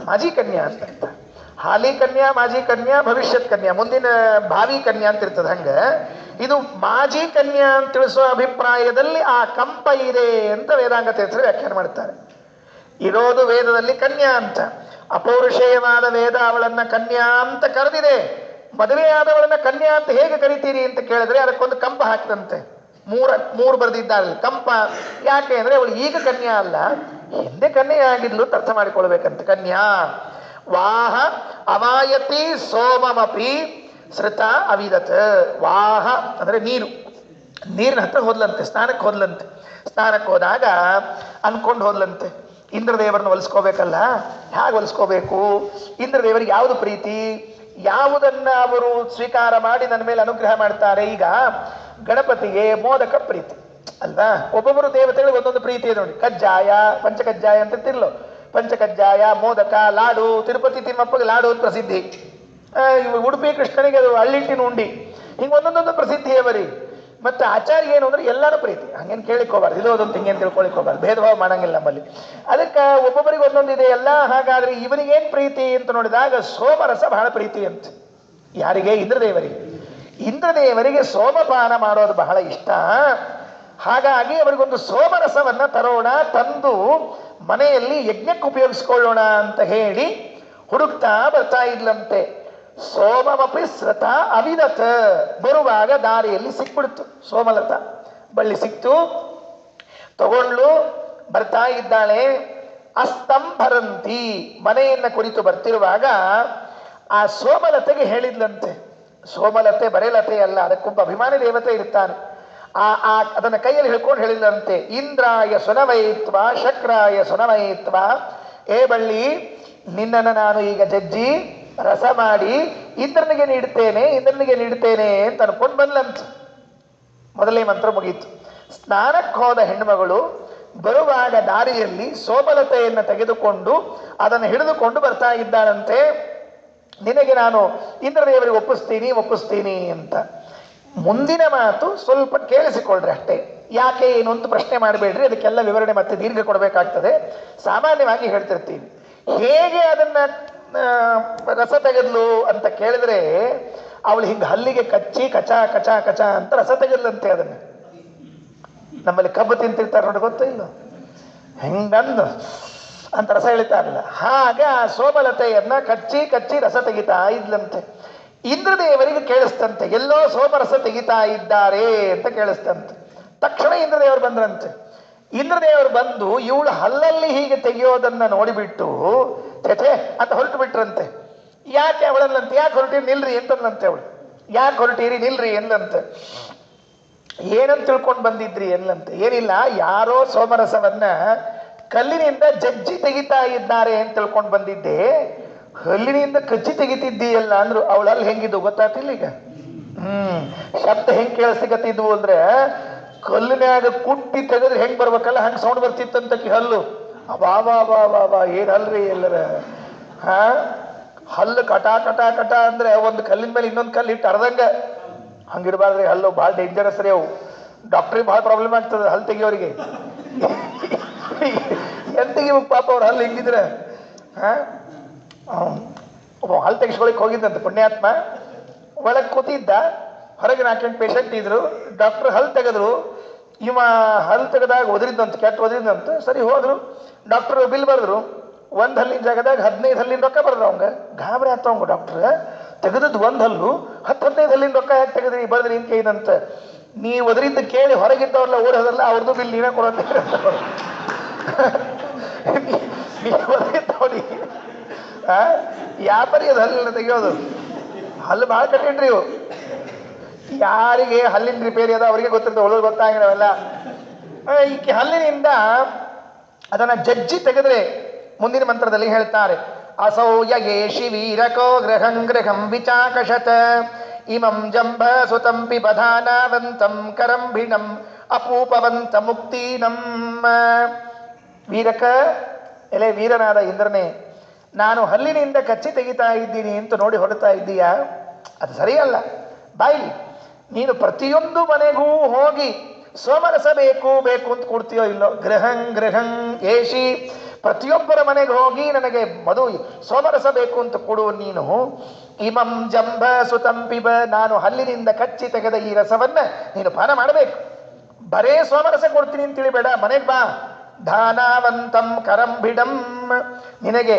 ಮಾಜಿ ಕನ್ಯಾ ಅಂತ ಇರ್ತಾರೆ. ಹಾಲಿ ಕನ್ಯಾ, ಮಾಜಿ ಕನ್ಯಾ, ಭವಿಷ್ಯತ್ ಕನ್ಯಾ, ಮುಂದಿನ ಭಾವಿ ಕನ್ಯಾ ಅಂತ ಇರ್ತದೆ. ಹಂಗ ಇದು ಮಾಜಿ ಕನ್ಯಾ ಅಂತ ತಿಳಿಸುವ ಅಭಿಪ್ರಾಯದಲ್ಲಿ ಆ ಕಂಪ ಇದೆ ಅಂತ ವೇದಾಂಗ ತೀರ್ಥರು ವ್ಯಾಖ್ಯಾನ ಮಾಡ್ತಾರೆ. ಇರೋದು ವೇದದಲ್ಲಿ ಕನ್ಯಾ ಅಂತ. ಅಪೌರುಷೇಯವಾದ ವೇದ ಅವಳನ್ನ ಕನ್ಯಾ ಅಂತ ಕರೆದಿದೆ. ಮದುವೆಯಾದವಳನ್ನ ಕನ್ಯಾ ಅಂತ ಹೇಗೆ ಕರಿತೀರಿ ಅಂತ ಕೇಳಿದ್ರೆ ಅದಕ್ಕೊಂದು ಕಂಪ ಹಾಕ್ತಂತೆ. ಮೂರು ಬರೆದಿದ್ದಾರೆ ಕಂಪ. ಯಾಕೆ ಅಂದ್ರೆ ಅವಳು ಈಗ ಕನ್ಯಾ ಅಲ್ಲ, ಹಿಂದೆ ಕನ್ಯೆ ಆಗಿದ್ಲು ಅಂತ ಅರ್ಥ ಮಾಡಿಕೊಳ್ಬೇಕಂತ. ಕನ್ಯಾ ವಾಹ ಅವಾಯತಿ ಸೋಮಮಪಿ ಸೃತ ಅವಿದತ್. ವಾಹ ಅಂದ್ರೆ ನೀರು, ನೀರಿನ ಹತ್ರ ಹೋದ್ಲಂತೆ, ಸ್ನಾನಕ್ಕೆ ಹೋದ್ಲಂತೆ. ಸ್ನಾನಕ್ಕೆ ಹೋದಾಗ ಅನ್ಕೊಂಡು ಹೋದ್ಲಂತೆ, ಇಂದ್ರದೇವರನ್ನು ಹೊಲಿಸ್ಕೋಬೇಕಲ್ಲ. ಹೇಗೆ ಹೊಲಿಸ್ಕೋಬೇಕು? ಇಂದ್ರದೇವರಿಗೆ ಯಾವುದು ಪ್ರೀತಿ, ಯಾವುದನ್ನ ಅವರು ಸ್ವೀಕಾರ ಮಾಡಿ ನನ್ನ ಮೇಲೆ ಅನುಗ್ರಹ ಮಾಡ್ತಾರೆ? ಈಗ ಗಣಪತಿಗೆ ಮೋದಕ ಪ್ರೀತಿ ಅಲ್ವಾ? ಒಬ್ಬೊಬ್ಬರು ದೇವತೆಗಳಿಗೆ ಒಂದೊಂದು ಪ್ರೀತಿ ಇದೆ ನೋಡಿ. ಕಜ್ಜಾಯ, ಪಂಚಕಜ್ಜಾಯ ಅಂತ ತಿರ್ಲು. ಪಂಚಕಜ್ಜಾಯ, ಮೋದಕ, ಲಾಡು. ತಿರುಪತಿ ತಿಮ್ಮಪ್ಪಗೆ ಲಾಡು ಅಂತ ಪ್ರಸಿದ್ಧಿ. ಉಡುಪಿ ಕೃಷ್ಣನಿಗೆ ಅದು ಹಳ್ಳಿಟ್ಟಿನ ಉಂಡಿ. ಹಿಂಗೆ ಒಂದೊಂದೊಂದು ಪ್ರಸಿದ್ಧಿ ಅವರಿ. ಮತ್ತೆ ಆಚಾರ್ಯ ಏನು ಅಂದ್ರೆ ಎಲ್ಲರೂ ಪ್ರೀತಿ. ಹಂಗೇನು ಕೇಳಿಕೋಬಾರ್ದು, ಇದು ಅದೊಂದು ಹಿಂಗೇನು ತಿಳ್ಕೊಳಿಕೋಬಾರ್ದು, ಭೇದ ಭಾವ ಮಾಡಂಗಿಲ್ಲ ನಮ್ಮಲ್ಲಿ. ಅದಕ್ಕೆ ಒಬ್ಬೊಬ್ಬರಿಗೆ ಒಂದೊಂದಿದೆ ಎಲ್ಲ. ಹಾಗಾದ್ರೆ ಇವನಿಗೇನು ಪ್ರೀತಿ ಅಂತ ನೋಡಿದಾಗ ಸೋಮರಸ ಬಹಳ ಪ್ರೀತಿ ಅಂತ. ಯಾರಿಗೆ? ಇಂದ್ರದೇವರಿಗೆ. ಇಂದ್ರದೇವರಿಗೆ ಸೋಮಪಾನ ಮಾಡೋದು ಬಹಳ ಇಷ್ಟ. ಹಾಗಾಗಿ ಅವರಿಗೊಂದು ಸೋಮರಸವನ್ನ ತರೋಣ, ತಂದು ಮನೆಯಲ್ಲಿ ಯಜ್ಞಕ್ಕೆ ಉಪಯೋಗಿಸ್ಕೊಳ್ಳೋಣ ಅಂತ ಹೇಳಿ ಹುಡುಕ್ತಾ ಬರ್ತಾ ಇದ್ಲಂತೆ. ಸೋಮಮಪಿ ಸೃತ ಅವಿದತ್. ಬರುವಾಗ ದಾರಿಯಲ್ಲಿ ಸಿಕ್ಬಿಡ್ತು ಸೋಮಲತ. ಬಳ್ಳಿ ಸಿಕ್ತು, ತಗೊಂಡ್ಲು, ಬರ್ತಾ ಇದ್ದಾಳೆ. ಅಸ್ತಂಭರಂತಿ, ಮನೆಯನ್ನ ಕುರಿತು ಬರ್ತಿರುವಾಗ ಆ ಸೋಮಲತೆಗೆ ಹೇಳಿದ್ಲಂತೆ. ಸೋಮಲತೆ ಬರೇಲತೆ ಅಲ್ಲ, ಅದಕ್ಕೊಬ್ಬ ಅಭಿಮಾನಿ ದೇವತೆ ಇರ್ತಾನೆ. ಅದನ್ನ ಕೈಯಲ್ಲಿ ಹಿಡ್ಕೊಂಡು ಹೇಳಿದ್ಲಂತೆ, ಇಂದ್ರಾಯ ಸುನವೈತ್ವ ಶಕ್ರಾಯ ಸುನವೈತ್ವ. ಏ ಬಳ್ಳಿ, ನಿನ್ನನ್ನು ನಾನು ಈಗ ಜಜ್ಜಿ ರಸ ಮಾಡಿ ಇಂದ್ರನಿಗೆ ನೀಡ್ತೇನೆ ಅಂತ ಅನ್ಕೊಂಡು ಬಂದ್ಲಂತ. ಮೊದಲೇ ಮಂತ್ರ ಮುಗೀತು. ಸ್ನಾನಕ್ಕೆ ಹೋದ ಹೆಣ್ಮಗಳು ಬರುವಾಗ ದಾರಿಯಲ್ಲಿ ಸೋಮಲತೆಯನ್ನು ತೆಗೆದುಕೊಂಡು ಅದನ್ನು ಹಿಡಿದುಕೊಂಡು ಬರ್ತಾ ಇದ್ದಾಳಂತೆ. ನಿನಗೆ ನಾನು ಇಂದ್ರದೇವರಿಗೆ ಒಪ್ಪಿಸ್ತೀನಿ ಅಂತ. ಮುಂದಿನ ಮಾತು ಸ್ವಲ್ಪ ಕೇಳಿಸಿಕೊಳ್ಳ್ರಿ ಅಷ್ಟೇ. ಯಾಕೆ ಏನು ಅಂತ ಪ್ರಶ್ನೆ ಮಾಡಬೇಡ್ರಿ, ಅದಕ್ಕೆಲ್ಲ ವಿವರಣೆ ಮತ್ತೆ ದೀರ್ಘ ಕೊಡಬೇಕಾಗ್ತದೆ. ಸಾಮಾನ್ಯವಾಗಿ ಹೇಳ್ತಿರ್ತೀವಿ. ಹೇಗೆ ಅದನ್ನ ರಸ ತೆಗೆದ್ಲು ಅಂತ ಕೇಳಿದ್ರೆ, ಅವಳು ಹಿಂಗೆ ಹಲ್ಲಿಗೆ ಕಚ್ಚಿ ಕಚ ಕಚ ಕಚ ಅಂತ ರಸ ತೆಗೆದ್ಲಂತೆ. ಅದನ್ನ ನಮ್ಮಲ್ಲಿ ಕಬ್ಬು ತಿಂತಿರ್ತಾರೆ ನೋಡಿ, ಗೊತ್ತೋ ಇಲ್ಲ, ಹೆಂಗಂದು ಅಂತ ರಸ ಎಳಿತಾರಲ್ಲ, ಹಾಗೆ ಆ ಸೋಮಲತೆಯನ್ನ ಕಚ್ಚಿ ಕಚ್ಚಿ ರಸ ತೆಗಿತಾ ಇದ್ಲಂತೆ. ಇಂದ್ರದೇವರಿಗೆ ಕೇಳಿಸ್ತಂತೆ, ಎಲ್ಲೋ ಸೋಮರಸ ತೆಗಿತಾ ಇದ್ದಾರೆ ಅಂತ ಕೇಳಿಸ್ತಂತೆ. ತಕ್ಷಣ ಇಂದ್ರದೇವರು ಬಂದ್ರಂತೆ. ಇಂದ್ರದೇವರು ಬಂದು ಇವಳು ಹಲ್ಲಲ್ಲಿ ಹೀಗೆ ತೆಗೆಯೋದನ್ನ ನೋಡಿಬಿಟ್ಟು ತೆತೆ ಅಂತ ಹೊರಟು ಬಿಟ್ರಂತೆ. ಯಾಕೆ ಅವಳಲ್ಲಂತೆ, ಯಾಕೆ ಹೊರಟಿರಿ ನಿಲ್ರಿ ಅಂತಂದಂತೆ. ಅವಳು ಯಾಕೆ ಹೊರಟೀರಿ ನಿಲ್ರಿ ಎಂದಂತೆ. ಏನಂತ ತಿಳ್ಕೊಂಡು ಬಂದಿದ್ರಿ ಎಂದಂತೆ. ಏನಿಲ್ಲ, ಯಾರೋ ಸೋಮರಸವನ್ನ ಕಲ್ಲಿನಿಂದ ಜಜ್ಜಿ ತೆಗಿತಾ ಇದ್ದಾರೆ ಅಂತ ತಿಳ್ಕೊಂಡು ಬಂದಿದ್ದೆ. ಹಲ್ಲಿನಿಂದ ಕಚ್ಚಿ ತೆಗಿತಿದ್ದೀಯಲ್ಲ ಅಂದ್ರು. ಅವಳಲ್ಲಿ ಹೆಂಗಿದ್ದು ಗೊತ್ತಾಗ್ತಿಲ್ಲ ಈಗ. ಶಬ್ದ ಹೆಂಗ್ ಕೇಳಿಸ್ತಿದ್ವು ಅಂದ್ರೆ, ಕಲ್ಲಿನಾಗ ಕುಟ್ಟಿ ತೆಗೆದ್ರೆ ಹೆಂಗ್ ಬರ್ಬೇಕಲ್ಲ ಹಂಗ ಸೌಂಡ್ ಬರ್ತಿತ್ತಂತಕಿ ಹಲ್ಲು. ವಾ ಏನ್ ಅಲ್ರಿ ಎಲ್ಲರ. ಹಲ್ಲು ಕಟ ಕಟ ಕಟ ಅಂದ್ರೆ ಒಂದು ಕಲ್ಲಿನ ಮೇಲೆ ಇನ್ನೊಂದು ಕಲ್ಲು ಇಟ್ಟು ಅರ್ಧಂಗ. ಹಂಗಿರ್ಬಾರ್ದ್ರಿ, ಹಲ್ಲು ಭಾಳ ಡೇಂಜರಸ್ ರೀ ಅವು. ಡಾಕ್ಟ್ರಿಗೆ ಭಾಳ ಪ್ರಾಬ್ಲಮ್ ಆಗ್ತದೆ ಹಲ್ಲು ತೆಗಿಯೋರಿಗೆ. ಎಂತಿಗೆ ಪಾಪ ಅವ್ರ ಹಲ್ಲು ಹಿಂಗಿದ್ರೆ. ಒಬ್ಬ ಹಲ್ಲು ತೆಗಿಸ್ಕೊಳಿಕ್ ಹೋಗಿದ್ದಂತೆ ಪುಣ್ಯಾತ್ಮ. ಒಳಗೆ ಕೂತಿದ್ದ, ಹೊರಗೆ 4 ಪೇಷಂಟ್ ಇದ್ರು. ಡಾಕ್ಟರ್ ಹಲ್ ತೆಗೆದ್ರು. ಇವ ಹಲ್ ತೆಗೆದಾಗ ಒದರಿದ್ದಂತ, ಕೆಟ್ಟ ಒದರಿದ್ದಂತ. ಸರಿ ಹೋದ್ರು, ಡಾಕ್ಟರ್ ಬಿಲ್ ಬರೆದ್ರು. 1 ಹಲ್ಲಿನ ಜಾಗದಾಗ 15 ಹಲ್ಲಿನ ರೊಕ್ಕ ಬರ್ದ್ರು. ಅವಂಗ ಗಾಬರಿ ಆತ. ಅವಂಗ ಡಾಕ್ಟರ್ ತೆಗೆದದ್ದು 1 ಹಲ್ಲು, 10-15 ಹಲ್ಲಿನ ರೊಕ್ಕ ಯಾಕೆ ತೆಗೆದ್ರಿ ಬರ್ದ್ರಿ ಅಂತ ಕೇಳಿದಂತ. ನೀ ಒದರಿದ್ದ ಕೇಳಿ ಹೊರಗಿದ್ದವ್ರಲ್ಲ ಓಡಿ ಹೋದ್ರಲ್ಲ, ಅವ್ರದ್ದು ಬಿಲ್ ನೀವೇ ಕೊಡೋಂತ. ನೀ ಒದರಿದ್ದವ್ರಿ ಯಾಪರಿ ಅದು ಹಲ್ಲಿನ ತೆಗಿಯೋದು. ಹಲ್ಲು ಭಾಳ ಕಟ್ಟಿನ್ರಿ ಇವು. ಯಾರಿಗೆ ಹಲ್ಲಿನ ರಿಪೇರಿ ಅದ ಅವ್ರಿಗೆ ಗೊತ್ತಿರ್ತದೆ, ಒಳಗೆ ಗೊತ್ತಾಗಿರವಲ್ಲ. ಈಕೆ ಹಲ್ಲಿನಿಂದ ಅದನ್ನ ಜಜ್ಜಿ ತೆಗೆದ್ರೆ ಮುಂದಿನ ಮಂತ್ರದಲ್ಲಿ ಹೇಳ್ತಾರೆ, ಅಸೌ ಯಗೇಶಿ ವೀರಕೋ ಗೃಹಂ ಗೃಹಂ ವಿಚಾಕಶತ ಇಮಂ ಜಂಭ ಸುತಂ ಪಿಬಧಾನಾವಂತಂ ಕರಂಭಿಣಂ ಅಪೂಪವಂತ ಮುಕ್ತೀನಂ. ವೀರಕ, ಎಲೆ ವೀರನಾದ ಇಂದ್ರನೇ, ನಾನು ಹಲ್ಲಿನಿಂದ ಕಚ್ಚಿ ತೆಗಿತಾ ಇದ್ದೀನಿ ಅಂತ ನೋಡಿ ಹೊರಡ್ತಾ ಇದ್ದೀಯಾ? ಅದು ಸರಿಯಲ್ಲ. ಬಾಯ್ಲಿ, ನೀನು ಪ್ರತಿಯೊಂದು ಮನೆಗೂ ಹೋಗಿ ಸೋಮರಸ ಬೇಕು ಬೇಕು ಅಂತ ಕೊಡ್ತೀಯೋ ಇಲ್ಲೋ? ಗೃಹಂ ಗೃಹಂ ಏಷಿ, ಪ್ರತಿಯೊಬ್ಬರ ಮನೆಗೆ ಹೋಗಿ ನನಗೆ ಸೋಮರಸ ಬೇಕು ಅಂತ ಕೊಡುವ ನೀನು. ಇಮಂ ಜಂಭ ಸುತಂಪಿಬ, ನಾನು ಹಲ್ಲಿನಿಂದ ಕಚ್ಚಿ ತೆಗೆದ ಈ ರಸವನ್ನ ನೀನು ಪಾನ ಮಾಡಬೇಕು. ಬರೇ ಸೋಮರಸ ಕೊಡ್ತೀನಿ ಅಂತ ತಿಳಿಬೇಡ, ಮನೆಗೆ ಬಾ. ಧಾನಾವಂತಂ ಕರಂಭಿಡಂ, ನಿನಗೆ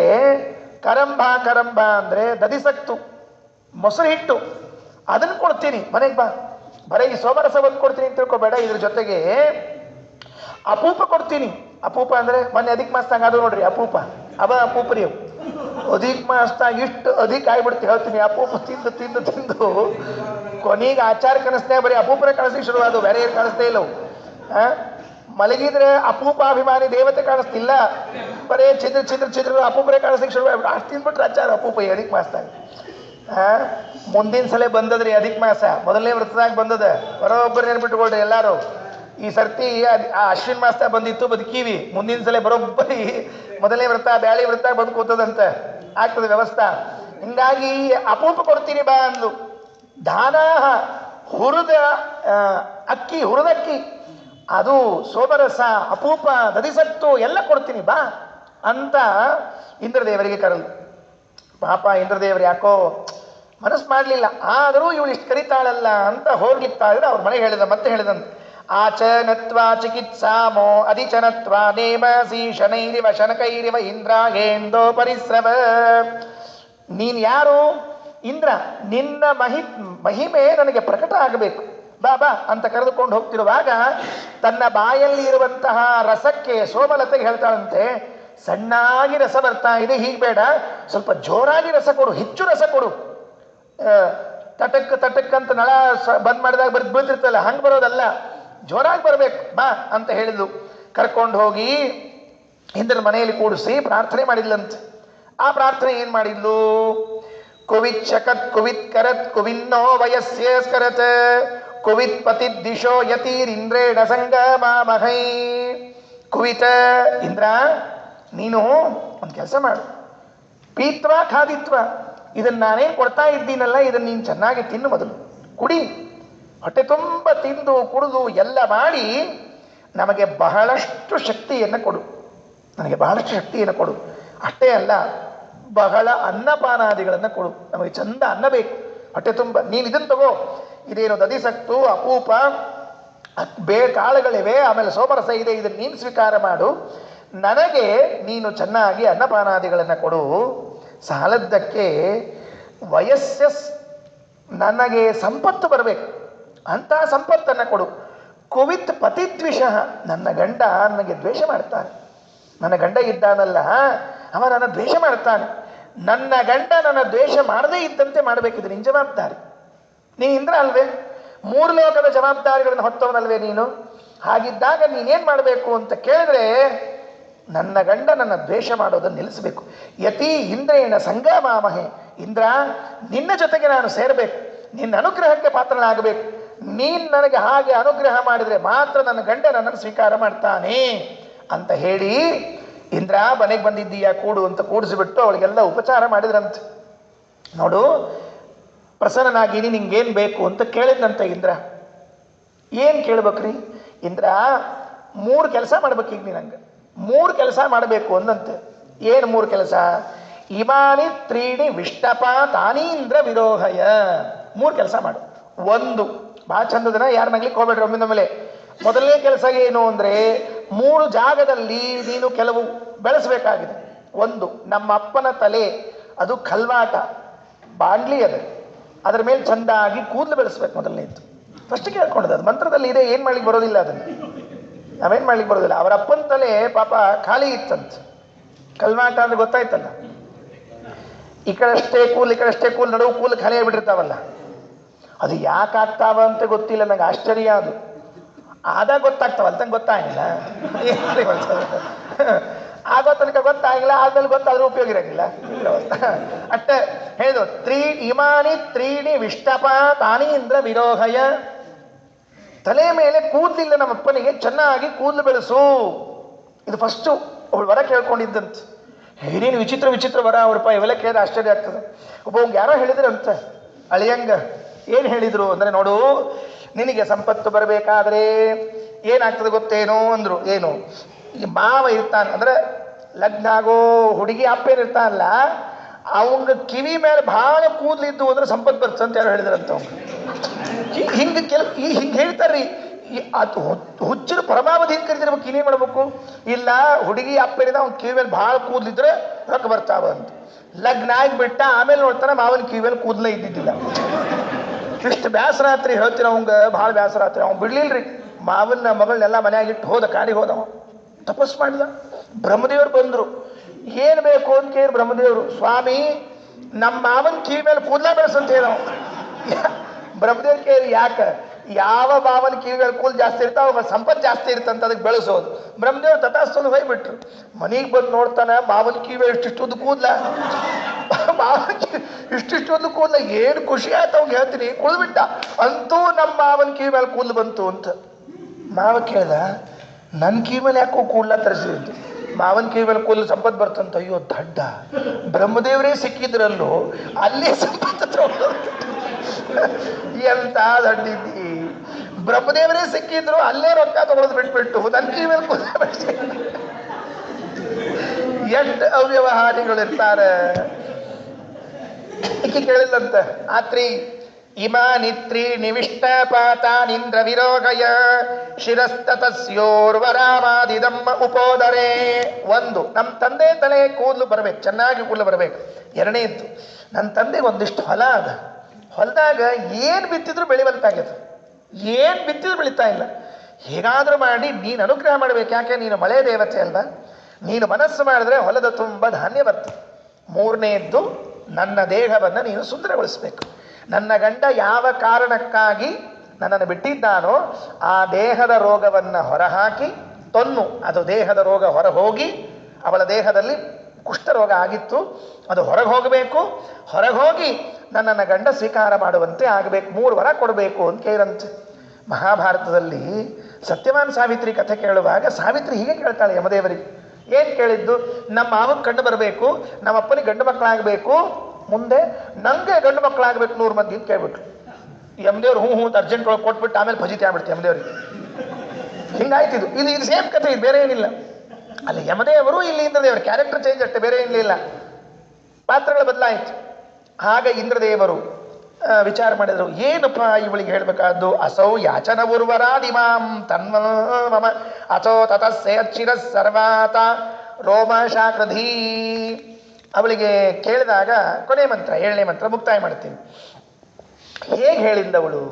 ಕರಂಭ, ಕರಂಭ ಅಂದ್ರೆ ದದಿಸಕ್ತು, ಮೊಸರು ಹಿಟ್ಟು, ಅದನ್ನು ಕೊಡ್ತೀನಿ, ಮನೆಗೆ ಬಾ. ಬರೀ ಈ ಸೋಮರಸವನ್ನು ಕೊಡ್ತೀನಿ ಅಂತ ತಿಳ್ಕೊಬೇಡ, ಇದ್ರ ಜೊತೆಗೆ ಅಪೂಪ ಕೊಡ್ತೀನಿ. ಅಪೂಪ ಅಂದ್ರೆ ಮೊನ್ನೆ ಅಧಿಕ ಮಾಸದಾಗ ಅದು ನೋಡ್ರಿ, ಅಪೂಪ ಅಪೂಪ್ರಿ ಅವು. ಅಧಿಕ ಮಾಸದಾಗ ಇಷ್ಟು ಅಧಿಕ ಆಗ್ಬಿಡ್ತಿ ಹೇಳ್ತೀನಿ. ಅಪೂಪ ತಿಂದು ತಿಂದು ತಿಂದು ಕೊನೆಗೆ ಆಚಾರ ಕನಸ್ನೇ ಬರೀ ಅಪೂಪನೇ ಕಾಣಿಸ್ಲಿಕ್ಕೆ ಶುರು, ಅದು ಬೇರೆ ಏನು ಕಾಣಿಸ್ತೇ ಇಲ್ಲ. ಮಲಗಿದ್ರೆ ಅಪೂಪಾಭಿಮಾನಿ ದೇವತೆ ಕಾಣಿಸ್ತಿಲ್ಲ, ಬರೇ ಚಿದ್ರ ಚಿದ್ರ ಚಿದ್ರ ಅಪೂಪರೇ ಕಾಣಿಸ್ಲಿಕ್ಕೆ ಶುರು ಆಗ್ಬಿಟ್ಟು ಅಷ್ಟು ತಿಂದ್ಬಿಟ್ರೆ ಆಚಾರ ಅಪೂಪ ಅಧಿಕ ಮಾಸದಾಗ. ಮುಂದಿನ ಸಲ ಬಂದದ್ರಿ ಅಧಿಕ ಮಾಸ, ಮೊದಲನೇ ವೃತ್ತದಾಗ ಬಂದದ. ಬರೋಬ್ಬರಿ ನೆನ್ಬಿಟ್ಕೊಳ್ರಿ ಎಲ್ಲಾರು. ಈ ಸರ್ತಿ ಆ ಅಶ್ವಿನ ಮಾಸದಾಗ ಬಂದಿತ್ತು, ಬದುಕೀವಿ. ಮುಂದಿನ ಸಲ ಬರೋಬ್ಬರಿ ಮೊದಲನೇ ವೃತ್ತ ಬ್ಯಾಳಿ ವೃತ್ತ ಬಂದು ಕೂತದಂತ ಆಗ್ತದೆ ವ್ಯವಸ್ಥಾ. ಹಿಂಗಾಗಿ ಅಪೂಪ ಕೊಡ್ತೀನಿ ಬಾ ಅಂದು. ದಾನಾಹ, ಹುರಿದ ಅಕ್ಕಿ, ಹುರಿದಕ್ಕಿ, ಅದು ಸೋಮರಸ, ಅಪೂಪ, ದದಿಸತ್ತು ಎಲ್ಲ ಕೊಡ್ತೀನಿ ಬಾ ಅಂತ ಇಂದ್ರದೇವರಿಗೆ ಕರೆದು. ಪಾಪ ಇಂದ್ರದೇವರು ಯಾಕೋ ಮನಸ್ಸು ಮಾಡಲಿಲ್ಲ. ಆದರೂ ಇವಳು ಇಷ್ಟು ಕರಿತಾಳಲ್ಲ ಅಂತ ಹೋಗ್ಲಿಕ್ತಾ ಇದ್ರೆ ಅವ್ರ ಮನೆಗೆ ಹೇಳಿದ. ಮತ್ತೆ ಹೇಳಿದಂತೆ, ಆಚನತ್ವ ಚಿಕಿತ್ಸಾಮೋ ಅಧಿಚನತ್ವ ನೇಮಸಿ ಶನೈರಿವ ಶನಕೈರಿವ ಇಂದ್ರಾಗೇಂದೋ ಪರಿಶ್ರಮ. ನೀನು ಯಾರು? ಇಂದ್ರ. ನಿನ್ನ ಮಹಿಮೆ ನನಗೆ ಪ್ರಕಟ ಆಗಬೇಕು, ಬಾ ಬಾ ಅಂತ ಕರೆದುಕೊಂಡು ಹೋಗ್ತಿರುವಾಗ ತನ್ನ ಬಾಯಲ್ಲಿ ಇರುವಂತಹ ರಸಕ್ಕೆ, ಸೋಮಲತೆಗೆ ಹೇಳ್ತಾಳಂತೆ, ಸಣ್ಣಾಗಿ ರಸ ಬರ್ತಾ ಇದೆ, ಹೀಗೆ ಬೇಡ, ಸ್ವಲ್ಪ ಜೋರಾಗಿ ರಸ ಕೊಡು, ಹೆಚ್ಚು ರಸ ಕೊಡು. ತಟಕ್ ತಟಕ್ ಅಂತ ನಳ ಬಂದ್ ಮಾಡಿದಾಗ ಬೀಳ್ತಿರ್ತಲ್ಲ, ಹಂಗೆ ಬರೋದಲ್ಲ, ಜೋರಾಗಿ ಬರಬೇಕು ಬಾ ಅಂತ ಹೇಳಿದ್ಲು. ಕರ್ಕೊಂಡು ಹೋಗಿ ಇಂದ್ರನ ಮನೆಯಲ್ಲಿ ಕೂಡಿಸಿ ಪ್ರಾರ್ಥನೆ ಮಾಡಿದ್ಲಂತೆ. ಆ ಪ್ರಾರ್ಥನೆ ಏನ್ ಮಾಡಿದ್ಲು? ಕುವಿತ್ ಶಕತ್ ಕುವಿತ್ ಕರತ್ ಕುವಿನ್ನೋ ವಯಸ್ಸೇ ಸ್ಕರತ್ ಕುವಿತ್ ಪತಿ ದಿಶೋ ಯತೀರಿಂದ್ರೇಣ ಸಂಗಮಾಮಹೈ. ಕುವಿತ, ಇಂದ್ರ ನೀನು ಒಂದು ಕೆಲಸ ಮಾಡು, ಪೀತ್ವ ಖಾದಿತ್ವ, ಇದನ್ನ ನಾನೇನು ಕೊಡ್ತಾ ಇದ್ದೀನಲ್ಲ, ಇದನ್ನ ನೀನು ಚೆನ್ನಾಗಿ ತಿನ್ನು, ಮೊದಲು ಕುಡಿ, ಹೊಟ್ಟೆ ತುಂಬ ತಿಂದು ಕುಡಿದು ಎಲ್ಲ ಮಾಡಿ ನಮಗೆ ಬಹಳಷ್ಟು ಶಕ್ತಿಯನ್ನು ಕೊಡು, ನನಗೆ ಬಹಳಷ್ಟು ಶಕ್ತಿಯನ್ನು ಕೊಡು. ಅಷ್ಟೇ ಅಲ್ಲ, ಬಹಳ ಅನ್ನಪಾನಾದಿಗಳನ್ನು ಕೊಡು, ನಮಗೆ ಚಂದ ಅನ್ನ ಬೇಕು ಹೊಟ್ಟೆ ತುಂಬ. ನೀನು ಇದನ್ನು ತಗೋ, ಇದೇನು ದದಿಸಕ್ತು, ಅಪೂಪ, ಕಾಳುಗಳಿವೆ, ಆಮೇಲೆ ಸೋಮರಸ ಇದೆ, ಇದನ್ನು ನೀನು ಸ್ವೀಕಾರ ಮಾಡು, ನನಗೆ ನೀನು ಚೆನ್ನಾಗಿ ಅನ್ನಪಾನಾದಿಗಳನ್ನು ಕೊಡು. ಸಾಲದ್ದಕ್ಕೆ ವಯಸ್ಸಸ್, ನನಗೆ ಸಂಪತ್ತು ಬರಬೇಕು, ಅಂತಹ ಸಂಪತ್ತನ್ನು ಕೊಡು. ಕುವಿತ್ ಪತಿದ್ವಿಷ, ನನ್ನ ಗಂಡ ನನಗೆ ದ್ವೇಷ ಮಾಡ್ತಾನೆ, ನನ್ನ ಗಂಡ ಇದ್ದಾನಲ್ಲ ಅವ ನನ್ನ ದ್ವೇಷ ಮಾಡ್ತಾನೆ, ನನ್ನ ಗಂಡ ನನ್ನ ದ್ವೇಷ ಮಾಡದೇ ಇದ್ದಂತೆ ಮಾಡಬೇಕಿದ್ರೆ ನಿನ್ನ ಜವಾಬ್ದಾರಿ. ನೀನು ಇಂದ್ರ ಅಲ್ವೇ, 3 ಲೋಕದ ಜವಾಬ್ದಾರಿಗಳನ್ನು ಹೊತ್ತವನಲ್ವೇ ನೀನು? ಹಾಗಿದ್ದಾಗ ನೀನೇನು ಮಾಡಬೇಕು ಅಂತ ಕೇಳಿದ್ರೆ, ನನ್ನ ಗಂಡ ನನ್ನ ದ್ವೇಷ ಮಾಡೋದನ್ನು ನಿಲ್ಲಿಸಬೇಕು. ಯತಿ ಇಂದ್ರೇಣ ಸಂಗಮಾಮಹೆ, ಇಂದ್ರ ನಿನ್ನ ಜೊತೆಗೆ ನಾನು ಸೇರಬೇಕು, ನಿನ್ನ ಅನುಗ್ರಹಕ್ಕೆ ಪಾತ್ರನಾಗಬೇಕು. ನೀನು ನನಗೆ ಹಾಗೆ ಅನುಗ್ರಹ ಮಾಡಿದರೆ ಮಾತ್ರ ನನ್ನ ಗಂಡ ನನ್ನನ್ನು ಸ್ವೀಕಾರ ಮಾಡ್ತಾನೆ ಅಂತ ಹೇಳಿ, ಇಂದ್ರ ಮನೆಗೆ ಬಂದಿದ್ದೀಯಾ ಕೂಡು ಅಂತ ಕೂಡಿಸಿಬಿಟ್ಟು ಅವಳಿಗೆಲ್ಲ ಉಪಚಾರ ಮಾಡಿದ್ರಂತೆ. ನೋಡು, ಪ್ರಸನ್ನನಾಗಿನಿ, ನಿಂಗೇನು ಬೇಕು ಅಂತ ಕೇಳಿದ್ನಂತೆ ಇಂದ್ರ. ಏನು ಕೇಳ್ಬೇಕ್ರಿ? ಇಂದ್ರ 3 ಕೆಲಸ ಮಾಡ್ಬೇಕೀಗ ನೀನಂಗೆ, 3 ಕೆಲಸ ಮಾಡಬೇಕು ಅಂದಂತೆ. ಏನು 3 ಕೆಲಸ? ಇಮಾನಿ ತ್ರೀಣಿ ವಿಷ್ಟಪ ತಾನೀಂದ್ರ ವಿರೋಹಯ. 3 ಕೆಲಸ ಮಾಡು. ಒಂದು ಭಾಳ ಚಂದದನ, ಯಾರು ನಗ್ಲಿಕ್ಕೆ ಹೋಗ್ಬೇಡ್ರಿ ಒಮ್ಮಿಂದೊಮ್ಮೆಲೆ. ಮೊದಲನೇ ಕೆಲಸ ಏನು ಅಂದರೆ 3 ಜಾಗದಲ್ಲಿ ನೀನು ಕೆಲವು ಬೆಳೆಸಬೇಕಾಗಿದೆ. ಒಂದು, ನಮ್ಮ ಅಪ್ಪನ ತಲೆ ಅದು ಖಲ್ವಾಟ ಬಾಂಡ್ಲಿ ಅದು, ಅದರ ಮೇಲೆ ಚಂದಾಗಿ ಕೂದಲು ಬೆಳೆಸ್ಬೇಕು ಮೊದಲನೇದು. ಫಸ್ಟ್ ಕೇಳ್ಕೊಂಡದ್ದು ಅದು ಮಂತ್ರದಲ್ಲಿ ಇದೆ, ಏನು ಮಾಡ್ಲಿಕ್ಕೆ ಬರೋದಿಲ್ಲ ಅದನ್ನು, ನಾವೇನು ಮಾಡ್ಲಿಕ್ಕೆ ಬರೋದಿಲ್ಲ. ಅವರ ಅಪ್ಪನ ತಲೆ ಪಾಪ ಖಾಲಿ ಇತ್ತಂತ, ಕಲ್ವಾಟ ಅಂದ್ರೆ ಗೊತ್ತಾಯ್ತಲ್ಲ, ಈ ಕಡೆಷ್ಟೇ ಕೂಲ್ ನಡುವು ಕೂಲ್ ಖಾಲಿ ಆಗಿಬಿಟ್ಟಿರ್ತಾವಲ್ಲ, ಅದು ಯಾಕೆ ಆಗ್ತಾವ ಅಂತ ಗೊತ್ತಿಲ್ಲ ನಂಗೆ, ಆಶ್ಚರ್ಯ ಅದು. ಆದಾಗ ಗೊತ್ತಾಗ್ತಾವ, ಅಲ್ತಂಗೆ ಗೊತ್ತಾಗಿಲ್ಲ, ಆಗೋ ತನಕ ಗೊತ್ತಾಗಿಲ್ಲ, ಆದ್ಮೇಲೆ ಗೊತ್ತಾದ್ರೂ ಉಪಯೋಗ ಇರಂಗಿಲ್ಲ. ಅಷ್ಟೇ ಹೇಳಿದ್ರು, ಇಮಾನಿ ತ್ರೀಣಿ ವಿಷ್ಟಪ ತಾನಿ ಇಂದ್ರ ವಿರೋಹಯ. ತಲೆ ಮೇಲೆ ಕೂದಲಿಲ್ಲ ನಮ್ಮಪ್ಪನಿಗೆ, ಚೆನ್ನಾಗಿ ಕೂದಲು ಬೆಳೆಸು. ಇದು ಫಸ್ಟು ಅವಳು ವರ ಕೇಳ್ಕೊಂಡಿದ್ದಂತ. ಏನೇನು ವಿಚಿತ್ರ ವರ ಅವ್ರಪ್ಪ, ಇವೆಲ್ಲ ಕೇಳಿದ್ರೆ ಆಶ್ಚರ್ಯ ಆಗ್ತದೆ. ಒಬ್ಬವಂಗೆ ಯಾರೋ ಹೇಳಿದ್ರು ಅಂತ ಅಳಿಯಂಗ, ಏನು ಹೇಳಿದರು ಅಂದರೆ, ನೋಡು ನಿನಗೆ ಸಂಪತ್ತು ಬರಬೇಕಾದ್ರೆ ಏನಾಗ್ತದೆ ಗೊತ್ತೇನೋ ಅಂದರು. ಏನು, ಈ ಮಾವ ಇರ್ತಾನೆ ಅಂದರೆ ಲಗ್ನ ಆಗೋ ಹುಡುಗಿ ಅಪ್ಪೇನಿರ್ತಾನಲ್ಲ, ಅವಂಗ ಕಿವಿ ಮೇಲೆ ಭಾಳ ಕೂದಲಿದ್ದು ಅಂದ್ರೆ ಸಂಪತ್ತು ಬರ್ತದೆ ಅಂತ ಯಾರು ಹೇಳಿದ್ರಂತ. ಅವ್ನು ಹಿಂಗೆ ಹೇಳ್ತಾರ್ರಿ. ಅದು ಹುಚ್ಚರ ಪರಮಾವಧಿ ಅಂತ ಕರಿತಿರ್ಬೇಕು, ಇನ್ನೇನು ಮಾಡ್ಬೇಕು? ಇಲ್ಲ, ಹುಡುಗಿ ಅಪ್ಪೇನಿದ ಅವ್ನ ಕಿವಿ ಮೇಲೆ ಭಾಳ ಕೂದಲಿದ್ರೆ ರೊಕ್ಕ ಬರ್ತಾವ ಅಂತ. ಲಗ್ನ ಆಗಿಬಿಟ್ಟ, ಆಮೇಲೆ ನೋಡ್ತಾನೆ ಮಾವನ ಕಿವಿ ಮೇಲೆ ಕೂದಲೇ ಇದ್ದಿದ್ದಿಲ್ಲ. ಇಷ್ಟು ಬ್ಯಾಸರಾತ್ರಿ ಹೇಳ್ತೀರ ಅವಂಗ, ಭಾಳ ಬ್ಯಾಸರಾತ್ರಿ. ಅವ್ನು ಬಿಡ್ಲಿಲ್ರಿ, ಮಾವನ ಮಗಳನ್ನೆಲ್ಲ ಮನೆಯಾಗಿಟ್ಟು ಹೋದ, ಕಾಡಿಗೆ ಹೋದವ, ತಪಸ್ ಮಾಡಿದ. ಬ್ರಹ್ಮದೇವರು ಬಂದರು, ಏನು ಬೇಕು ಅಂತ ಕೇಳಿ ಬ್ರಹ್ಮದೇವರು, ಸ್ವಾಮಿ ನಮ್ಮ ಮಾವನ ಕಿವಿ ಮೇಲೆ ಕೂದಲ ಬೆಳೆಸಂತ ಹೇಳವ. ಬ್ರಹ್ಮದೇವ್ರು ಕೇಳಿ, ಯಾಕೆ? ಯಾವ ಮಾವನ ಕಿವಿ ಮೇಲೆ ಕೂದಲು ಜಾಸ್ತಿ ಇರ್ತಾವ ಅವಾಗ ಸಂಪತ್ತು ಜಾಸ್ತಿ ಇರ್ತಂತ, ಅದಕ್ಕೆ ಬೆಳೆಸೋದು. ಬ್ರಹ್ಮದೇವ್ರು ತಥಾಸ್ತಂದು ಹೋಗ್ಬಿಟ್ರು. ಮನೆಗೆ ಬಂದು ನೋಡ್ತಾನೆ, ಮಾವನ ಕಿವಿ ಇಷ್ಟಿಷ್ಟೊಂದು ಕೂದಲ, ಮಾವನ ಕಿವಿ ಇಷ್ಟಿಷ್ಟೊಂದು ಕೂದಲ. ಏನು ಖುಷಿ ಆಯ್ತು ಅವ್ಗೆ, ಹೇಳ್ತೀನಿ, ಕುಳಿದ್ಬಿಟ್ಟ. ಅಂತೂ ನಮ್ಮ ಮಾವನ ಕಿವಿ ಮೇಲೆ ಕೂದಲು ಬಂತು ಅಂತ. ಮಾವ ಕೇಳ್ದ, ನನ್ನ ಕಿವಿ ಮೇಲೆ ಯಾಕೋ ಕೂದಲ ತರಿಸಿದ್ದು? ಮಾವನ ಕಿವಿ ಮೇಲೆ ಕೂದಲು ಸಂಪತ್ತು ಬರ್ತಂತ. ಅಯ್ಯೋ ದಡ್ಡ, ಬ್ರಹ್ಮದೇವರೇ ಸಿಕ್ಕಿದ್ರಲ್ಲೋ ಅಲ್ಲೇ ಸಂಪತ್ತು ತಗೊಂಡು ಎಂತ ದಡ್ಡಿದ್ದಿ. ಬ್ರಹ್ಮದೇವರೇ ಸಿಕ್ಕಿದ್ರು ಅಲ್ಲೇ ರೊಕ್ಕ ತಗೊಳೋದು ಬಿಟ್ಬಿಟ್ಟು ನನ್ನ ಕಿವಿ ಮೇಲೆ ಕೂದಲ ಬೆಳೆಸಿ. ಎಷ್ಟು ಅವ್ಯವಹಾರಿಗಳಿರ್ತಾರೆ. ಈಕೆ ಕೇಳಿಲ್ಲಂತ, ಆತ್ರಿ ಇಮಾನಿತ್ರಿ ನಿವಿಷ್ಟಪಾತಾನಿಂದ್ರ ವಿರೋಗಯ ಶಿರಸ್ತತಸ್ಯೋರ್ವರಾಮಾದಿದಮ್ಮ ಉಪೋದರೇ. ಒಂದು, ನಮ್ಮ ತಂದೆ ತಲೆ ಕೂದಲು ಬರಬೇಕು, ಚೆನ್ನಾಗಿ ಕೂದಲು ಬರಬೇಕು. ಎರಡನೇದ್ದು, ನನ್ನ ತಂದೆಗೆ ಒಂದಿಷ್ಟು ಹೊಲ ಅದ, ಹೊಲದಾಗ ಏನು ಬಿತ್ತಿದ್ರು ಬೆಳಿಬಲ್ತಾಗ್ಯದ, ಏನು ಬಿತ್ತಿದ್ರು ಬೆಳೀತಾ ಇಲ್ಲ. ಹೇಗಾದರೂ ಮಾಡಿ ನೀನು ಅನುಗ್ರಹ ಮಾಡಬೇಕು, ಯಾಕೆ ನೀನು ಮಳೆ ದೇವತೆ ಅಲ್ವಾ, ನೀನು ಮನಸ್ಸು ಮಾಡಿದ್ರೆ ಹೊಲದ ತುಂಬ ಧಾನ್ಯ ಬರ್ತದೆ. ಮೂರನೇದ್ದು, ನನ್ನ ದೇಹವನ್ನು ನೀನು ಸುಂದರಗೊಳಿಸಬೇಕು. ನನ್ನ ಗಂಡ ಯಾವ ಕಾರಣಕ್ಕಾಗಿ ನನ್ನನ್ನು ಬಿಟ್ಟಿದ್ದಾನೋ ಆ ದೇಹದ ರೋಗವನ್ನು ಹೊರಹಾಕಿ ತೊನ್ನು, ಅದು ದೇಹದ ರೋಗ ಹೊರ ಹೋಗಿ, ಅವಳ ದೇಹದಲ್ಲಿ ಕುಷ್ಠರೋಗ ಆಗಿತ್ತು, ಅದು ಹೊರಗೆ ಹೋಗಬೇಕು. ಹೊರಗೆ ಹೋಗಿ ನನ್ನನ್ನು ಗಂಡ ಸ್ವೀಕಾರ ಮಾಡುವಂತೆ ಆಗಬೇಕು. 3 ವರ ಕೊಡಬೇಕು ಅಂತ ಕೇಳಂತೆ. ಮಹಾಭಾರತದಲ್ಲಿ ಸತ್ಯವಾನ್ ಸಾವಿತ್ರಿ ಕಥೆ ಕೇಳುವಾಗ ಸಾವಿತ್ರಿ ಹೀಗೆ ಕೇಳ್ತಾಳೆ ಯಮದೇವರಿಗೆ. ಏನು ಕೇಳಿದ್ದು? ನಮ್ಮ ಮಾವಕ್ಕೆ ಗಂಡು ಬರಬೇಕು, ನಮ್ಮ ಅಪ್ಪನಿಗೆ ಗಂಡು ಮಕ್ಕಳಾಗಬೇಕು, ಮುಂದೆ ನನಗೆ ಗಂಡು ಮಕ್ಕಳಾಗಬೇಕು 100 ಮಂದಿ ಅಂತ ಕೇಳ್ಬಿಟ್ರು. ಯಮದೇವ್ರು ಹ್ಞೂ ಅಂತ ಅರ್ಜೆಂಟ್ ಒಳಗೆ ಕೊಟ್ಬಿಟ್ಟು ಆಮೇಲೆ ಫಜಿತಿ ಆಗ್ಬಿಡ್ತು ಯಮದೇವ್ರಿಗೆ. ಹಿಂಗಾಯ್ತಿದ್ದು. ಇದು ಸೇಮ್ ಕಥೆ, ಇದು ಬೇರೆ ಏನಿಲ್ಲ. ಅಲ್ಲಿ ಯಮದೇವರು, ಇಲ್ಲಿ ಇಂದ್ರದೇವರು, ಕ್ಯಾರೆಕ್ಟರ್ ಚೇಂಜ್ ಅಷ್ಟೇ, ಬೇರೆ ಏನಿಲ್ಲ, ಪಾತ್ರಗಳ ಬದಲಾಯಿತು. ಆಗ ಇಂದ್ರದೇವರು ವಿಚಾರ ಮಾಡಿದರು, ಏನಪ್ಪ ಇವಳಿಗೆ ಹೇಳಬೇಕಾದ್ದು? ಅಸೌ ಯಾಚನ ಉರ್ವರಾದಿಮಾಂ ತನ್ವ ಮಮ ಅಸೋ ತತಸ್ಸೇಚ್ಚಿರ ಸರ್ವಾತ ರೋಮಶಾಕೃಧೀ. ಅವಳಿಗೆ ಕೇಳಿದಾಗ ಕೊನೆ ಮಂತ್ರ, 7ನೇ ಮಂತ್ರ ಮುಕ್ತಾಯ ಮಾಡ್ತೀನಿ. ಹೇಗೆ ಹೇಳಿದ್ದವಳು?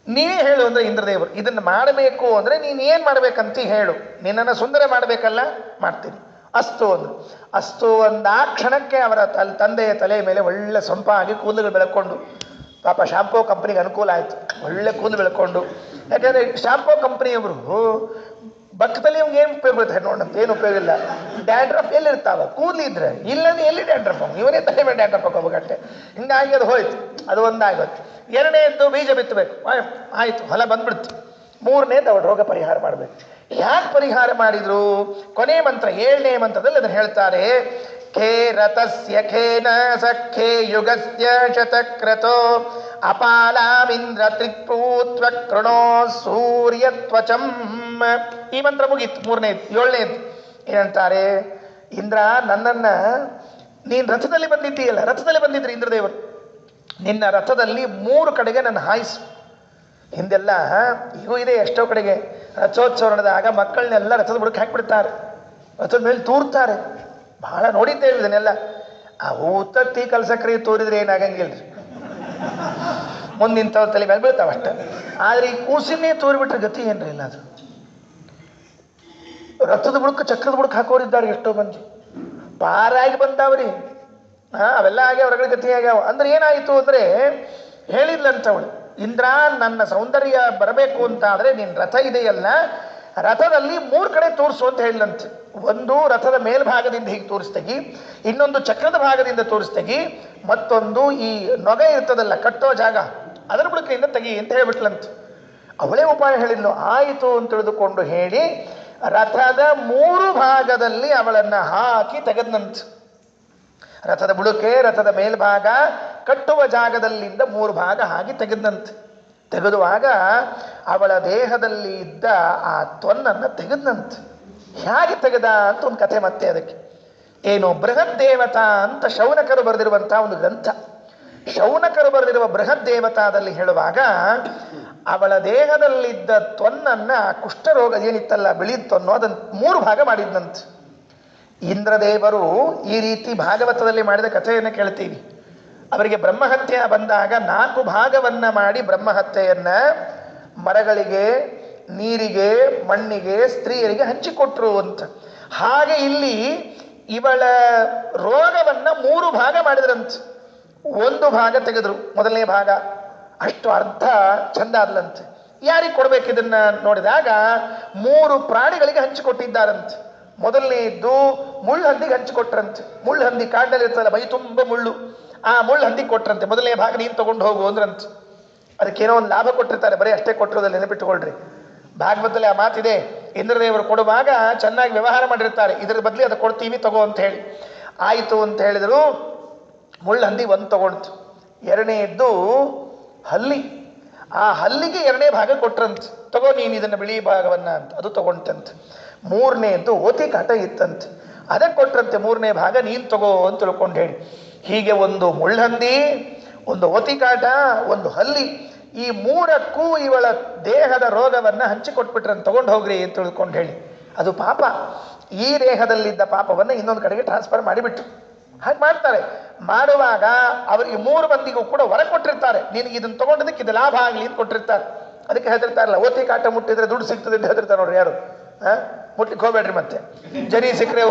ನೀನೇ ಹೇಳು ಅಂದರೆ ಇಂದ್ರದೇವರು, ಇದನ್ನು ಮಾಡಬೇಕು ಅಂದರೆ ನೀನು ಏನು ಮಾಡಬೇಕಂತ ಹೇಳು, ನಿನ್ನನ್ನು ಸುಂದರ ಮಾಡಬೇಕಲ್ಲ, ಮಾಡ್ತೀನಿ. ಅಸ್ತು ಅಂದರು. ಅಸ್ತು ಅಂದ ಆ ಕ್ಷಣಕ್ಕೆ ಅವರ ತಂದೆಯ ತಲೆಯ ಮೇಲೆ ಒಳ್ಳೆ ಸೊಂಪಾಗಿ ಕೂದಲುಗಳು ಬೆಳ್ಕೊಂಡು, ಪಾಪ ಶಾಂಪೂ ಕಂಪ್ನಿಗೆ ಅನುಕೂಲ ಆಯಿತು, ಒಳ್ಳೆ ಕೂದಲು ಬೆಳ್ಕೊಂಡು. ಯಾಕೆಂದರೆ ಶಾಂಪೂ ಕಂಪ್ನಿಯವರು ಬಕ್ಕದಲ್ಲಿ ಇವ್ಗೆ ಏನು ಉಪಯೋಗ ಬರುತ್ತೆ ನೋಡಂತ, ಏನು ಉಪಯೋಗ ಇಲ್ಲ. ಡ್ಯಾಂಡ್ರಫ್ ಎಲ್ಲಿರ್ತಾವ? ಕೂದಲಿದ್ರೆ, ಇಲ್ಲದೆ ಎಲ್ಲಿ ಡ್ಯಾಂಡ್ರಫ್? ಇವನೇ ತಲೆ ಮೇಲೆ ಡ್ಯಾಂಡ್ರಫ್ ಹಾಕೋಬೇಕಟ್ಟೆ. ಹಿಂಗಾಗಿ ಅದು ಹೋಯ್ತು, ಅದು ಒಂದಾಗೋಯ್ತು. ಎರಡನೇದ್ದು ಬೀಜ ಬಿತ್ತಬೇಕು, ಆಯಿತು, ಹೊಲ ಬಂದ್ಬಿಡ್ತು. ಮೂರನೇದು ಅವಳು ರೋಗ ಪರಿಹಾರ ಮಾಡಬೇಕು. ಯಾಕೆ ಪರಿಹಾರ ಮಾಡಿದ್ರು? ಕೊನೆ ಮಂತ್ರ 7ನೇ ಮಂತ್ರದಲ್ಲಿ ಅದನ್ನು ಹೇಳ್ತಾರೆ. ಖೇ ರಥಸ್ಯ ಖೇನ ಸಖೇ ಯುಗಸ್ಯ ಶತಕ್ರತೋ ಅಪಾಲಾಮಿಂದ್ರ ತ್ರಿಪೂತ್ವ ಕೃಣೋ ಸೂರ್ಯತ್ವಚಂ. ಈ ಮಂತ್ರ ಮುಗೀತು. 3ನೇದು 7ನೇದು ಏನಂತಾರೆ? ಇಂದ್ರ, ನನ್ನನ್ನು ನೀನು ರಥದಲ್ಲಿ ಬಂದಿದ್ದೀಯಲ್ಲ, ರಥದಲ್ಲಿ ಬಂದಿದ್ರು ಇಂದ್ರದೇವರು, ನಿನ್ನ ರಥದಲ್ಲಿ 3 ಕಡೆಗೆ ನನ್ನ ಹಾಯಿಸು. ಹಿಂದೆಲ್ಲ ಈಗೂ ಇದೆ ಎಷ್ಟೋ ಕಡೆಗೆ ರಥೋತ್ಸವ ನಡೆದಾಗ ಮಕ್ಕಳನ್ನೆಲ್ಲ ರಥದ ಬುಡಕ್ಕೆ ಹಾಕಿಬಿಡ್ತಾರೆ, ರಥದ ಮೇಲೆ ತೂರ್ತಾರೆ. ಬಹಳ ನೋಡಿದ್ದೇವೆ ಇದನ್ನೆಲ್ಲ. ಆ ಉತ್ತತ್ತಿ ಕಲ್ಸಕ್ರಿ ತೋರಿದ್ರೆ ಏನಾಗಂಗಿಲ್ಲ, ಮುಂದಿಂತವ್ರ ತಲೆ ಮೇಲೆ ಬೀಳ್ತಾವಷ್ಟ. ಆದ್ರೆ ಈ ಕೂಸಿನೇ ತೋರಿಬಿಟ್ರೆ ಗತಿ ಏನ್ರಿ ಇಲ್ಲ. ಅದು ರಥದ ಬುಡಕ್ಕೆ ಚಕ್ರದ ಬುಡಕ್ಕೆ ಹಾಕೋರಿದ್ದಾರೆ ಎಷ್ಟೋ ಮಂದಿ, ಪಾರಾಗಿ ಬಂದಾವ್ರಿ. ಅವೆಲ್ಲ ಆಗ್ಯಾವ, ಹೊರಗಡೆ ಗತಿ ಆಗ್ಯಾವ. ಅಂದ್ರೆ ಏನಾಯಿತು ಅಂದ್ರೆ ಹೇಳಿದ್ಲಂತವಳು, ಇಂದ್ರ ನನ್ನ ಸೌಂದರ್ಯ ಬರಬೇಕು ಅಂತ ಆದ್ರೆ ನಿನ್ನ ರಥ ಇದೆಯಲ್ಲ, ರಥದಲ್ಲಿ 3 ಕಡೆ ತೋರಿಸು ಅಂತ ಹೇಳಿದಂತೆ. ಒಂದು ರಥದ ಮೇಲ್ಭಾಗದಿಂದ ಹೀಗೆ ತೋರಿಸ್ತಗಿ, ಇನ್ನೊಂದು ಚಕ್ರದ ಭಾಗದಿಂದ ತೋರಿಸ್ತಗಿ, ಮತ್ತೊಂದು ಈ ನೊಗ ಇರ್ತದಲ್ಲ ಕಟ್ಟೋ ಜಾಗ ಅದರ ಬುಡಕೆಯಿಂದ ತೆಗಿ ಅಂತ ಹೇಳ್ಬಿಟ್ಲಂತೆ. ಅವಳೇ ಉಪಾಯ ಹೇಳಿದ್ಲು. ಆಯಿತು ಅಂತ ತಿಳಿದುಕೊಂಡು ಹೇಳಿ ರಥದ 3 ಭಾಗದಲ್ಲಿ ಅವಳನ್ನ ಹಾಕಿ ತೆಗೆದ್ನಂತೆ. ರಥದ ಬುಡಕೆ, ರಥದ ಮೇಲ್ಭಾಗ, ಕಟ್ಟುವ ಜಾಗದಲ್ಲಿಂದ 3 ಭಾಗ ಹಾಕಿ ತೆಗೆದ್ನಂತೆ. ತೆಗೆದುವಾಗ ಅವಳ ದೇಹದಲ್ಲಿ ಇದ್ದ ಆ ತೊನ್ನನ್ನು ತೆಗೆದ್ನಂತೆ. ಹೇಗೆ ತೆಗೆದ ಅಂತ ಒಂದು ಕಥೆ. ಮತ್ತೆ ಅದಕ್ಕೆ ಏನು, ಬೃಹತ್ ದೇವತಾ ಅಂತ ಶೌನಕರು ಬರೆದಿರುವಂತಹ ಒಂದು ಗ್ರಂಥ. ಶೌನಕರು ಬರೆದಿರುವ ಬೃಹತ್ ದೇವತಾದಲ್ಲಿ ಹೇಳುವಾಗ ಅವಳ ದೇಹದಲ್ಲಿದ್ದ ತೊನ್ನನ್ನ, ಕುಷ್ಠರೋಗ ಏನಿತ್ತಲ್ಲ ಬಿಳಿ ತೊನ್ನು, ಅದನ್ನು 3 ಭಾಗ ಮಾಡಿದ್ನಂತೆ. ಇಂದ್ರದೇವರು ಈ ರೀತಿ ಭಾಗವತದಲ್ಲಿ ಮಾಡಿದ ಕಥೆಯನ್ನು ಕೇಳ್ತೀವಿ. ಅವರಿಗೆ ಬ್ರಹ್ಮಹತ್ಯೆ ಬಂದಾಗ 4 ಭಾಗವನ್ನ ಮಾಡಿ ಬ್ರಹ್ಮಹತ್ಯೆಯನ್ನ ಮರಗಳಿಗೆ, ನೀರಿಗೆ, ಮಣ್ಣಿಗೆ, ಸ್ತ್ರೀಯರಿಗೆ ಹಂಚಿಕೊಟ್ರು ಅಂತ. ಹಾಗೆ ಇಲ್ಲಿ ಇವಳ ರೋಗವನ್ನ 3 ಭಾಗ ಮಾಡಿದ್ರಂತೆ. 1 ಭಾಗ ತೆಗೆದ್ರು, ಮೊದಲನೇ ಭಾಗ ಅಷ್ಟು ಅರ್ಧ ಚಂದ ಆದ್ಲಂತೆ. ಯಾರಿಗೆ ಕೊಡ್ಬೇಕು ಇದನ್ನ ನೋಡಿದಾಗ 3 ಪ್ರಾಣಿಗಳಿಗೆ ಹಂಚಿಕೊಟ್ಟಿದ್ದಾರಂತೆ. ಮೊದಲನೇದ್ದು ಮುಳ್ಳು ಹಂದಿಗೆ ಹಂಚಿಕೊಟ್ರಂತೆ. ಮುಳ್ಳು ಹಂದಿ ಕಾಡಿನಲ್ಲಿ ಇರ್ತಲ್ಲ, ಮೈ ತುಂಬ ಮುಳ್ಳು, ಆ ಮುಳ್ಳು ಹಂದಿಗೆ ಕೊಟ್ರಂತೆ. ಮೊದಲನೇ ಭಾಗ ನೀನು ತಗೊಂಡು ಹೋಗು ಅಂದ್ರಂತೆ. ಅದಕ್ಕೇನೋ ಒಂದು ಲಾಭ ಕೊಟ್ಟಿರ್ತಾರೆ, ಬರೀ ಅಷ್ಟೇ ಕೊಟ್ಟಿರೋದಲ್ಲಿ ನೆನಪಿಟ್ಟುಕೊಳ್ರಿ. ಭಾಗವತದಲ್ಲಿ ಆ ಮಾತಿದೆ, ಇಂದ್ರದೇವರು ಕೊಡುವಾಗ ಚೆನ್ನಾಗಿ ವ್ಯವಹಾರ ಮಾಡಿರ್ತಾರೆ, ಇದರ ಬದಲಿ ಅದು ಕೊಡ್ತೀವಿ ತಗೋ ಅಂತ ಹೇಳಿ. ಆಯಿತು ಅಂತ ಹೇಳಿದ್ರು. ಮುಳ್ಳು ಹಂದಿ 1 ತಗೊಂಡ್ತು. ಎರಡನೇದ್ದು ಹಲ್ಲಿ, ಆ ಹಲ್ಲಿಗೆ 2ನೇ ಭಾಗ ಕೊಟ್ರಂತೆ. ತಗೋ ನೀನು ಇದನ್ನು ಬಿಳಿ ಭಾಗವನ್ನ ಅಂತ, ಅದು ತಗೊಂಡಂತೆ. 3ನೇದ್ದು ಓತಿ ಕಾಟ ಇತ್ತಂತೆ, ಅದಕ್ಕೆ ಕೊಟ್ರಂತೆ. 3ನೇ ಭಾಗ ನೀನು ತಗೋ ಅಂತ ತಿಳ್ಕೊಂಡು ಹೇಳಿ. ಹೀಗೆ ಒಂದು ಮುಳ್ಳಹಂದಿ, ಒಂದು ಓತಿ ಕಾಟ, ಒಂದು ಹಲ್ಲಿ, ಈ 3ಕ್ಕೂ ಇವಳ ದೇಹದ ರೋಗವನ್ನ ಹಂಚಿಕೊಟ್ಬಿಟ್ರಂತೆ. ತಗೊಂಡು ಹೋಗ್ರಿ ಅಂತ ತಿಳ್ಕೊಂಡು ಹೇಳಿ. ಅದು ಪಾಪ. ಈ ದೇಹದಲ್ಲಿದ್ದ ಪಾಪವನ್ನು ಇನ್ನೊಂದು ಕಡೆಗೆ ಟ್ರಾನ್ಸ್ಫರ್ ಮಾಡಿಬಿಟ್ರು. ಹಾಗೆ ಮಾಡ್ತಾರೆ. ಮಾಡುವಾಗ ಅವರಿಗೆ 3 ಮಂದಿಗೂ ಕೂಡ ಹೊರ ಕೊಟ್ಟಿರ್ತಾರೆ. ನಿನಗೆ ಇದನ್ನು ತಗೊಂಡದಕ್ಕೆ ಇದು ಲಾಭ ಆಗಲಿ ಅಂತ ಕೊಟ್ಟಿರ್ತಾರೆ. ಅದಕ್ಕೆ ಹೇಳ್ತಿರ್ತಾರಲ್ಲ, ಓತಿ ಕಾಟ ಮುಟ್ಟಿದ್ರೆ ದುಡ್ಡು ಸಿಗ್ತದೆ ಅಂತ ಹೇಳ್ತಿರ್ತಾರೆ ನೋಡ್ರಿ. ಯಾರು ಮುಟ್ಲಿಕ್ಕೆ ಹೋಗ್ಬೇಡ್ರಿ. ಮತ್ತೆ ಜರಿ ಸಿಕ್ಕರೆ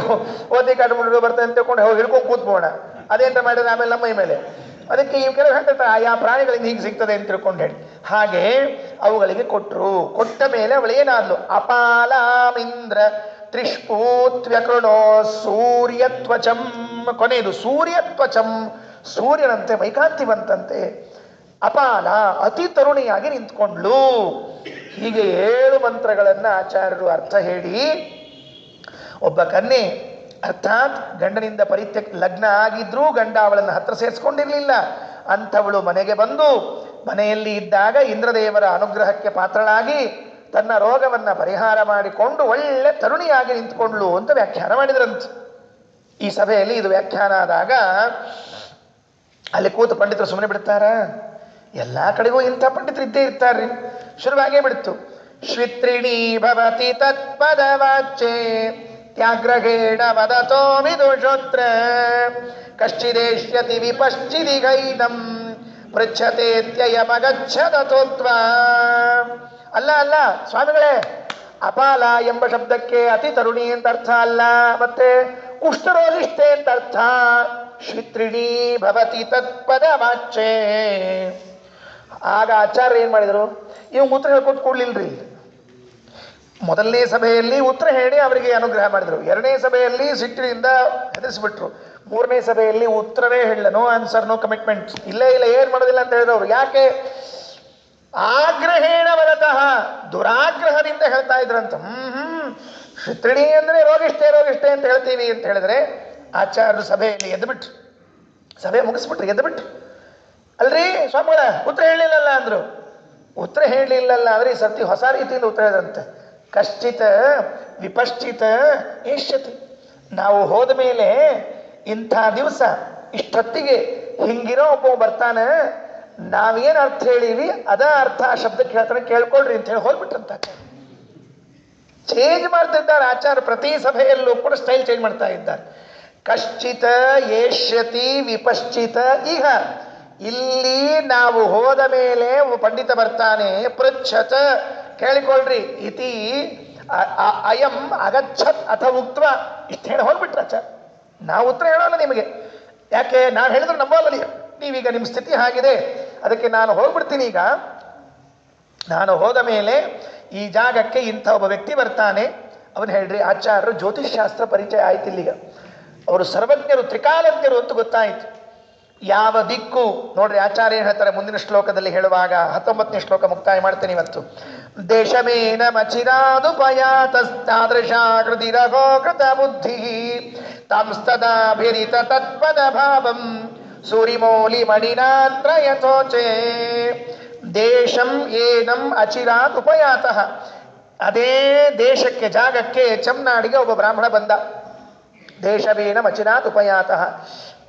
ಓತಿ ಕಾಟ ಮುಟ್ಟಿದ್ರು ಬರ್ತದೆ ಅಂತ ತಿಳ್ಕೊಂಡು ಹಿಡ್ಕೊಂಡು ಕೂತ್ಬೋಣ. ಅದೇಂತ ಮಾಡಿದ್ರೆ ಆಮೇಲೆ ನಮ್ಮ ಮೇಲೆ. ಅದಕ್ಕೆ ಈ ಕೆಲವು ಹೇಳ್ತಿರ್ತಾರೆ, ಆಯಾ ಪ್ರಾಣಿಗಳಿಂದ ಹೀಗೆ ಸಿಗ್ತದೆ ಅಂತ ತಿಳ್ಕೊಂಡು ಹೇಳಿ. ಹಾಗೆ ಅವುಗಳಿಗೆ ಕೊಟ್ಟರು. ಕೊಟ್ಟ ಮೇಲೆ ಅವಳು ಏನಾದ್ಲು, ಅಪಾಲಾಮಿಂದ್ರ ತ್ರಿಷ್ಪೂತ್ವ್ಯಕೃಣೋ ಸೂರ್ಯತ್ವಚಂ. ಕೊನೆಯದು ಸೂರ್ಯತ್ವಚಂ, ಸೂರ್ಯನಂತೆ ಮೈಕಾಂತಿವಂತಂತೆ. ಅಪಾಲ, ಅತಿ ತರುಣಿಯಾಗಿ ನಿಂತ್ಕೊಂಡ್ಲು. ಹೀಗೆ 7 ಮಂತ್ರಗಳನ್ನು ಆಚಾರ್ಯರು ಅರ್ಥ ಹೇಳಿ, ಒಬ್ಬ ಕನ್ಯೆ ಅರ್ಥಾತ್ ಗಂಡನಿಂದ ಲಗ್ನ ಆಗಿದ್ರೂ ಗಂಡ ಅವಳನ್ನು ಹತ್ರ ಸೇರಿಸ್ಕೊಂಡಿರ್ಲಿಲ್ಲ ಅಂಥವಳು ಮನೆಗೆ ಬಂದು ಮನೆಯಲ್ಲಿ ಇದ್ದಾಗ ಇಂದ್ರದೇವರ ಅನುಗ್ರಹಕ್ಕೆ ಪಾತ್ರಳಾಗಿ ತನ್ನ ರೋಗವನ್ನ ಪರಿಹಾರ ಮಾಡಿಕೊಂಡು ಒಳ್ಳೆ ತರುಣಿಯಾಗಿ ನಿಂತ್ಕೊಂಡ್ಲು ಅಂತ ವ್ಯಾಖ್ಯಾನ ಮಾಡಿದ್ರಂತೆ. ಈ ಸಭೆಯಲ್ಲಿ ಇದು ವ್ಯಾಖ್ಯಾನ ಆದಾಗ ಅಲ್ಲಿ ಕೂತು ಪಂಡಿತರು ಸುಮ್ಮನೆ ಬಿಡ್ತಾರ? ಎಲ್ಲ ಕಡೆಗೂ ಇಂಥ ಪಂಡಿತರು ಇದ್ದೇ ಇರ್ತಾರ್ರಿ. ಶುರುವಾಗೇ ಬಿಡ್ತು. ಶ್ವಿತ್ರಿಣೀ ಭವತಿ ತತ್ಪದವಾಚ್ಯೆ ತ್ಯಾಗ್ರಹೇಣ ವದತೋ ವಿದುಷೋತ್ರ ಕಶ್ಚಿದೇಶ್ಯತಿ ವಿಪಶ್ಚಿದಿಗೈನಂ ಪೃಚ್ಛತೇತ್ಯಯಮಗಚ್ಛದತೋತ್ವ. ಅಲ್ಲ ಸ್ವಾಮಿಗಳೇ, ಅಪಾಲ ಎಂಬ ಶಬ್ದಕ್ಕೆ ಅತಿ ತರುಣಿ ಅಂತ ಅರ್ಥ ಅಲ್ಲ, ಮತ್ತೆ ಕುಷ್ಠರೋಗಿಷ್ಠೆ ಅಂತ ಅರ್ಥ. ಶ್ವಿತ್ರಿಣೀ ಭವತಿ ತತ್ಪದ ವಾಚ್ಯೆ. ಆಗ ಆಚಾರ್ಯ ಏನ್ ಮಾಡಿದರು, ಇವ್ ಉತ್ತರ ಹೇಳ್ಕೊತ ಕೂಡ್ಲಿಲ್ರಿ. ಮೊದಲನೇ ಸಭೆಯಲ್ಲಿ ಉತ್ತರ ಹೇಳಿ ಅವರಿಗೆ ಅನುಗ್ರಹ ಮಾಡಿದ್ರು. 2ನೇ ಸಭೆಯಲ್ಲಿ ಸಿಟ್ಟಿನಿಂದ ಹೆದರಿಸ್ಬಿಟ್ರು. 3ನೇ ಸಭೆಯಲ್ಲಿ ಉತ್ತರವೇ ಹೇಳಿಲ್ಲ, ನೋ ಆನ್ಸರ್, ನೋ ಕಮಿಟ್ಮೆಂಟ್, ಇಲ್ಲ ಏನ್ ಮಾಡೋದಿಲ್ಲ ಅಂತ ಹೇಳಿದವರು. ಯಾಕೆ? ಆಗ್ರಹೇಣ ವದತಃ, ದುರಾಗ್ರಹದಿಂದ ಹೇಳ್ತಾ ಇದ್ರಂತ. ಶ್ವಿತ್ರಿಣಿ ಅಂದ್ರೆ ರೋಗಿಷ್ಠೆ ಅಂತ ಹೇಳ್ತೀವಿ ಅಂತ ಹೇಳಿದ್ರೆ ಆಚಾರ್ಯರು ಸಭೆಯಲ್ಲಿ ಎದ್ದುಬಿಟ್ರು. ಸಭೆ ಮುಗಿಸ್ಬಿಟ್ರು, ಎದ್ದುಬಿಟ್ರು. ಅಲ್ರಿ ಸ್ವಾಮಿಗಳ ಉತ್ತರ ಹೇಳಿಲ್ಲಲ್ಲ ಅಂದ್ರು. ಉತ್ತರ ಹೇಳಲಿಲ್ಲಲ್ಲ ಅಂದ್ರೆ ಈ ಸರ್ತಿ ಹೊಸ ರೀತಿಯಿಂದ ಉತ್ತರ ಹೇಳಿದ್ರಂತೆ. ಕಶ್ಚಿತ ವಿಪಶ್ಚಿತ ಏಷ್ಯತಿ. ನಾವು ಹೋದ ಮೇಲೆ ಇಂಥ ದಿವಸ ಇಷ್ಟೊತ್ತಿಗೆ ಹಿಂಗಿರೋ ಒಬ್ಬ ಬರ್ತಾನೆ, ನಾವೇನು ಅರ್ಥ ಹೇಳೀವಿ ಅದ ಅರ್ಥ ಆ ಶಬ್ದಕ್ಕೆ ಹೇಳ್ತಾನೆ, ಕೇಳ್ಕೊಳ್ರಿ ಅಂತ ಹೇಳಿ ಹೋಗ್ಬಿಟ್ರಂತ ಆಚಾರ್ಯ. ಚೇಂಜ್ ಮಾಡ್ತಿದ್ದಾರೆ ಆಚಾರ್ಯ, ಪ್ರತಿ ಸಭೆಯಲ್ಲೂ ಕೂಡ ಸ್ಟೈಲ್ ಚೇಂಜ್ ಮಾಡ್ತಾ ಇದ್ದಾರೆ. ಕಶ್ಚಿತ ಏಷ್ಯತಿ ವಿಪಶ್ಚಿತ ಇಹ, ಇಲ್ಲಿ ನಾವು ಹೋದ ಮೇಲೆ ಒಬ್ಬ ಪಂಡಿತ ಬರ್ತಾನೆ, ಪೃಚ್ಛತ ಕೇಳಿಕೊಳ್ಳ್ರಿ, ಇತಿ ಅಯಂ ಅಗಚ್ಚತ್ ಅಥ ಉಕ್ತ, ಇಷ್ಟು ಹೇಳಿ ಹೋಗ್ಬಿಟ್ರ ಆಚಾರ್ಯ. ನಾವು ಉತ್ತರ ಹೇಳೋಲ್ಲ ನಿಮಗೆ, ಯಾಕೆ ನಾನು ಹೇಳಿದ್ರು ನಂಬೋಲ್ಲ ನೀವೀಗ ನಿಮ್ಮ ಸ್ಥಿತಿ ಆಗಿದೆ, ಅದಕ್ಕೆ ನಾನು ಹೋಗ್ಬಿಡ್ತೀನಿ. ಈಗ ನಾನು ಹೋದ ಮೇಲೆ ಈ ಜಾಗಕ್ಕೆ ಇಂಥ ಒಬ್ಬ ವ್ಯಕ್ತಿ ಬರ್ತಾನೆ, ಅವನು ಹೇಳ್ರಿ ಆಚಾರ್ಯರು ಜ್ಯೋತಿಷ್ಶಾಸ್ತ್ರ ಪರಿಚಯ ಆಯ್ತು, ಇಲ್ಲಿಗ ಅವರು ಸರ್ವಜ್ಞರು ತ್ರಿಕಾಲಜ್ಞರು ಅಂತ ಗೊತ್ತಾಯಿತು. ಯಾವ ದಿಕ್ಕು ನೋಡ್ರಿ ಆಚಾರ್ಯ ಏನು ಹೇಳ್ತಾರೆ ಮುಂದಿನ ಶ್ಲೋಕದಲ್ಲಿ ಹೇಳುವಾಗ, 19ನೇ ಶ್ಲೋಕ ಮುಕ್ತಾಯ ಮಾಡ್ತೇನೆ ಇವತ್ತು. ದೇಶಮೇನ ಮಚಿರಾದುಪಯಾತಸ್ತಾದೃಶಾಕೃತಿರಗೋ ಕೃತ ಬುದ್ಧಿ ತಾಂಸ್ತದಾಭಿರಿತ ತತ್ಪದ ಭಾವಂ ಸೂರಿಮೌಲಿ ಮಣಿನಾತ್ರ ಯಥೋಚೆ. ದೇಶಂ ಏನಂ ಅಚಿರಾತ್ ಉಪಯಾತಃ, ಅದೇ ದೇಶಕ್ಕೆ ಜಾಗಕ್ಕೆ ಚಮ್ನಾಡಿಗೆ ಒಬ್ಬ ಬ್ರಾಹ್ಮಣ ಬಂದ. ದೇಶವೇನಂ ಅಚಿರಾತ್ ಉಪಯಾತಃ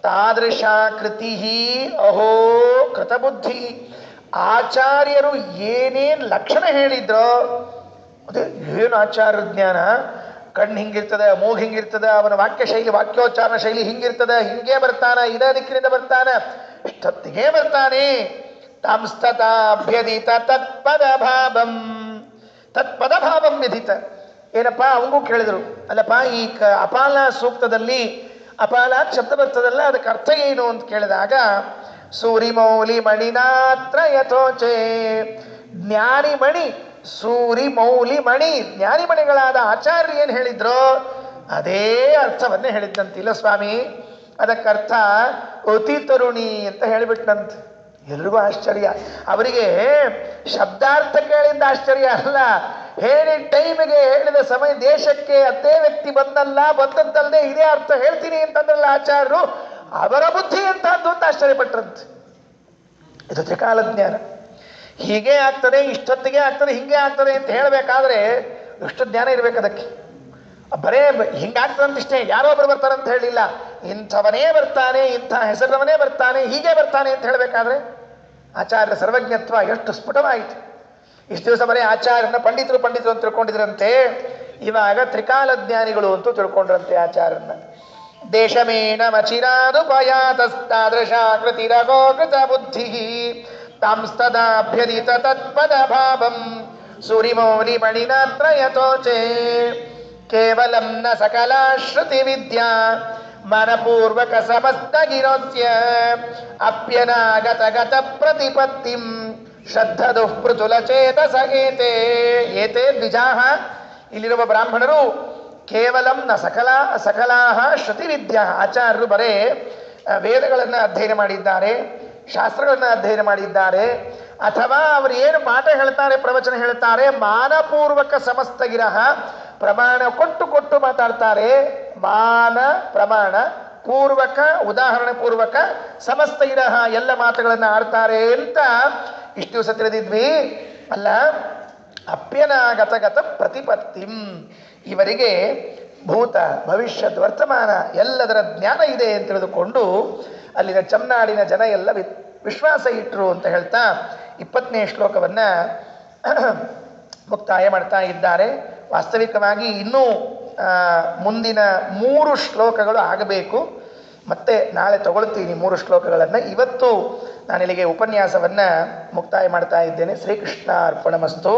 ತಾದೃಶಾಕೃತಿ ಅಹೋ ಕೃತಬುದ್ಧಿ. ಆಚಾರ್ಯರು ಏನೇನು ಲಕ್ಷಣ ಹೇಳಿದ್ರೋ ಅದೇ ಏನು ಆಚಾರ್ಯ ಜ್ಞಾನ, ಕಣ್ಣು ಹಿಂಗಿರ್ತದೆ, ಮೂಗು ಹಿಂಗಿರ್ತದೆ, ಅವನ ವಾಕ್ಯ ಶೈಲಿ ವಾಕ್ಯೋಚ್ಚಾರಣ ಶೈಲಿ ಹಿಂಗಿರ್ತದೆ, ಹಿಂಗೆ ಬರ್ತಾನ, ಇದೇ ದಿಕ್ಕಿನಿಂದ ಬರ್ತಾನ, ಇಷ್ಟೊತ್ತಿಗೆ ಬರ್ತಾನೆ. ತಾಂಸ್ತತಾಭ್ಯದಿತ ತತ್ಪದ ಭಾವಂ ವಿಧಿತ. ಏನಪ್ಪ ಅವಂಗೂ ಕೇಳಿದರು, ಅಲ್ಲಪ್ಪ ಈ ಅಪಾಲ ಸೂಕ್ತದಲ್ಲಿ ಅಪಾಲ ಶಬ್ದ ಬರ್ತದಲ್ಲ, ಅದಕ್ಕೆ ಅರ್ಥ ಏನು ಅಂತ ಕೇಳಿದಾಗ, ಸೂರಿಮೌಲಿ ಮಣಿನಾತ್ರ ಯಥೋಚೆ, ಜ್ಞಾನಿಮಣಿ ಸೂರಿ ಮೌಲಿ ಮಣಿ, ಜ್ಞಾನಿಮಣಿಗಳಾದ ಆಚಾರ್ಯ ಏನು ಹೇಳಿದ್ರೋ ಅದೇ ಅರ್ಥವನ್ನೇ ಹೇಳಿದ್ದಂತಿಲ್ಲ ಸ್ವಾಮಿ. ಅದಕ್ಕರ್ಥ ಅತಿ ತರುಣಿ ಅಂತ ಹೇಳಿಬಿಟ್ನಂತೆ. ಎಲ್ರಿಗೂ ಆಶ್ಚರ್ಯ, ಅವರಿಗೆ ಶಬ್ದಾರ್ಥ ಕೇಳಿದ್ದ ಆಶ್ಚರ್ಯ ಅಲ್ಲ, ಹೇಳಿದ ಟೈಮಿಗೆ ಹೇಳಿದ ಸಮಯ ದೇಶಕ್ಕೆ ಅದೇ ವ್ಯಕ್ತಿ ಬಂದಲ್ಲ, ಬಂದದ್ದಲ್ಲದೆ ಇದೇ ಅರ್ಥ ಹೇಳ್ತೀನಿ ಅಂತಂದ್ರಲ್ಲ ಆಚಾರ್ಯರು, ಅವರ ಬುದ್ಧಿ ಅಂತದ್ದು ಅಂತ ಆಶ್ಚರ್ಯಪಟ್ರಂತೆ. ಇದು ತ್ರಿಕಾಲ ಜ್ಞಾನ. ಹೀಗೆ ಆಗ್ತದೆ, ಇಷ್ಟೊತ್ತಿಗೆ ಆಗ್ತದೆ, ಹಿಂಗೆ ಆಗ್ತದೆ ಅಂತ ಹೇಳಬೇಕಾದ್ರೆ ಎಷ್ಟು ಜ್ಞಾನ ಇರಬೇಕು ಅದಕ್ಕೆ. ಬರೇ ಹಿಂಗಾಗ್ತದಂತ ಇಷ್ಟೇ, ಯಾರೋ ಒಬ್ಬರು ಬರ್ತಾರಂತ ಹೇಳಿಲ್ಲ, ಇಂಥವನೇ ಬರ್ತಾನೆ, ಇಂಥ ಹೆಸರವನೇ ಬರ್ತಾನೆ, ಹೀಗೆ ಬರ್ತಾನೆ ಅಂತ ಹೇಳಬೇಕಾದ್ರೆ ಆಚಾರ್ಯ ಸರ್ವಜ್ಞತ್ವ ಎಷ್ಟು ಸ್ಫುಟವಾಯಿತು. ಇಷ್ಟು ದಿವಸ ಬರೀ ಆಚಾರ್ಯನ ಪಂಡಿತರು ಅಂತ ತಿಳ್ಕೊಂಡಿದ್ರಂತೆ, ಇವಾಗ ತ್ರಿಕಾಲ ಜ್ಞಾನಿಗಳು ಅಂತೂ ತಿಳ್ಕೊಂಡ್ರಂತೆ ಆಚಾರ್ಯನ. ದೇಶಮೇನ ಮಚಿರಾದುಪಯಾತಸ್ತಾದೃಶಾಕೃತಿರಗೋ ಕೃತ ಬುದ್ಧಿ ತಾಂಸ್ತದಾಭ್ಯದಿತ ತತ್ಪದ ಭಾವಂ ಸೂರಿಮೌಲಿ ಮಣಿನಾತ್ರ ಯಥೋಚೆ. ಕೇವಲಂ ನ ಸಕಲಾ ಶ್ರುತಿ ವಿದ್ಯಾ ಮನಪೂರ್ವಕ ಸಮಸ್ತ ಗಿರೋಸ್ಯ ಅಪ್ಯನಾಗತ ಪ್ರತಿಪತ್ತಿಂ ಶ್ರದ್ಧದು ಪೃಥುಲ ಚೇತಸ ಏತೆ. ಏತೆ ದ್ವಿಜಾಹ, ಇಲ್ಲಿರುವ ಬ್ರಾಹ್ಮಣರು ಕೇವಲಂ ನ ಸಕಲಾಹ ಶ್ರುತಿ ವಿದ್ಯಾ, ಆಚಾರ್ಯರು ಬರೇ ವೇದಗಳನ್ನು ಅಧ್ಯಯನ ಮಾಡಿದ್ದಾರೆ, ಶಾಸ್ತ್ರಗಳನ್ನು ಅಧ್ಯಯನ ಮಾಡಿದ್ದಾರೆ, ಅಥವಾ ಅವರು ಏನು ಪಾಠ ಹೇಳ್ತಾರೆ, ಪ್ರವಚನ ಹೇಳ್ತಾರೆ, ಮಾನಪೂರ್ವಕ ಸಮಸ್ತಗಿರಹ, ಪ್ರಮಾಣ ಕೊಟ್ಟು ಮಾತಾಡ್ತಾರೆ, ಮಾನ ಪ್ರಮಾಣ ಪೂರ್ವಕ ಉದಾಹರಣೆ ಪೂರ್ವಕ ಸಮಸ್ತಗಿರಹ ಎಲ್ಲ ಮಾತುಗಳನ್ನು ಆಡ್ತಾರೆ ಅಂತ ಇಷ್ಟು ದಿವಸ ತಿಳಿದಿದ್ವಿ ಅಲ್ಲ. ಅಪ್ಯನಾಗತ ಪ್ರತಿಪತ್ತಿಂ, ಇವರಿಗೆ ಭೂತ ಭವಿಷ್ಯತ್ ವರ್ತಮಾನ ಎಲ್ಲದರ ಜ್ಞಾನ ಇದೆ ಅಂತ ತಿಳಿದುಕೊಂಡು ಅಲ್ಲಿನ ಚಮ್ನಾಡಿನ ಜನ ಎಲ್ಲ ವಿಶ್ವಾಸ ಇಟ್ಟರು ಅಂತ ಹೇಳ್ತಾ 20ನೇ ಶ್ಲೋಕವನ್ನು ಮುಕ್ತಾಯ ಮಾಡ್ತಾ ಇದ್ದಾರೆ. ವಾಸ್ತವಿಕವಾಗಿ ಇನ್ನೂ ಮುಂದಿನ 3 ಶ್ಲೋಕಗಳು ಆಗಬೇಕು, ಮತ್ತೆ ನಾಳೆ ತಗೊಳ್ತೀನಿ 3 ಶ್ಲೋಕಗಳನ್ನು. ಇವತ್ತು ನಾನಿಲ್ಲಿಗೆ ಉಪನ್ಯಾಸವನ್ನು ಮುಕ್ತಾಯ ಮಾಡ್ತಾ ಇದ್ದೇನೆ. ಶ್ರೀಕೃಷ್ಣ ಅರ್ಪಣಮಸ್ತು.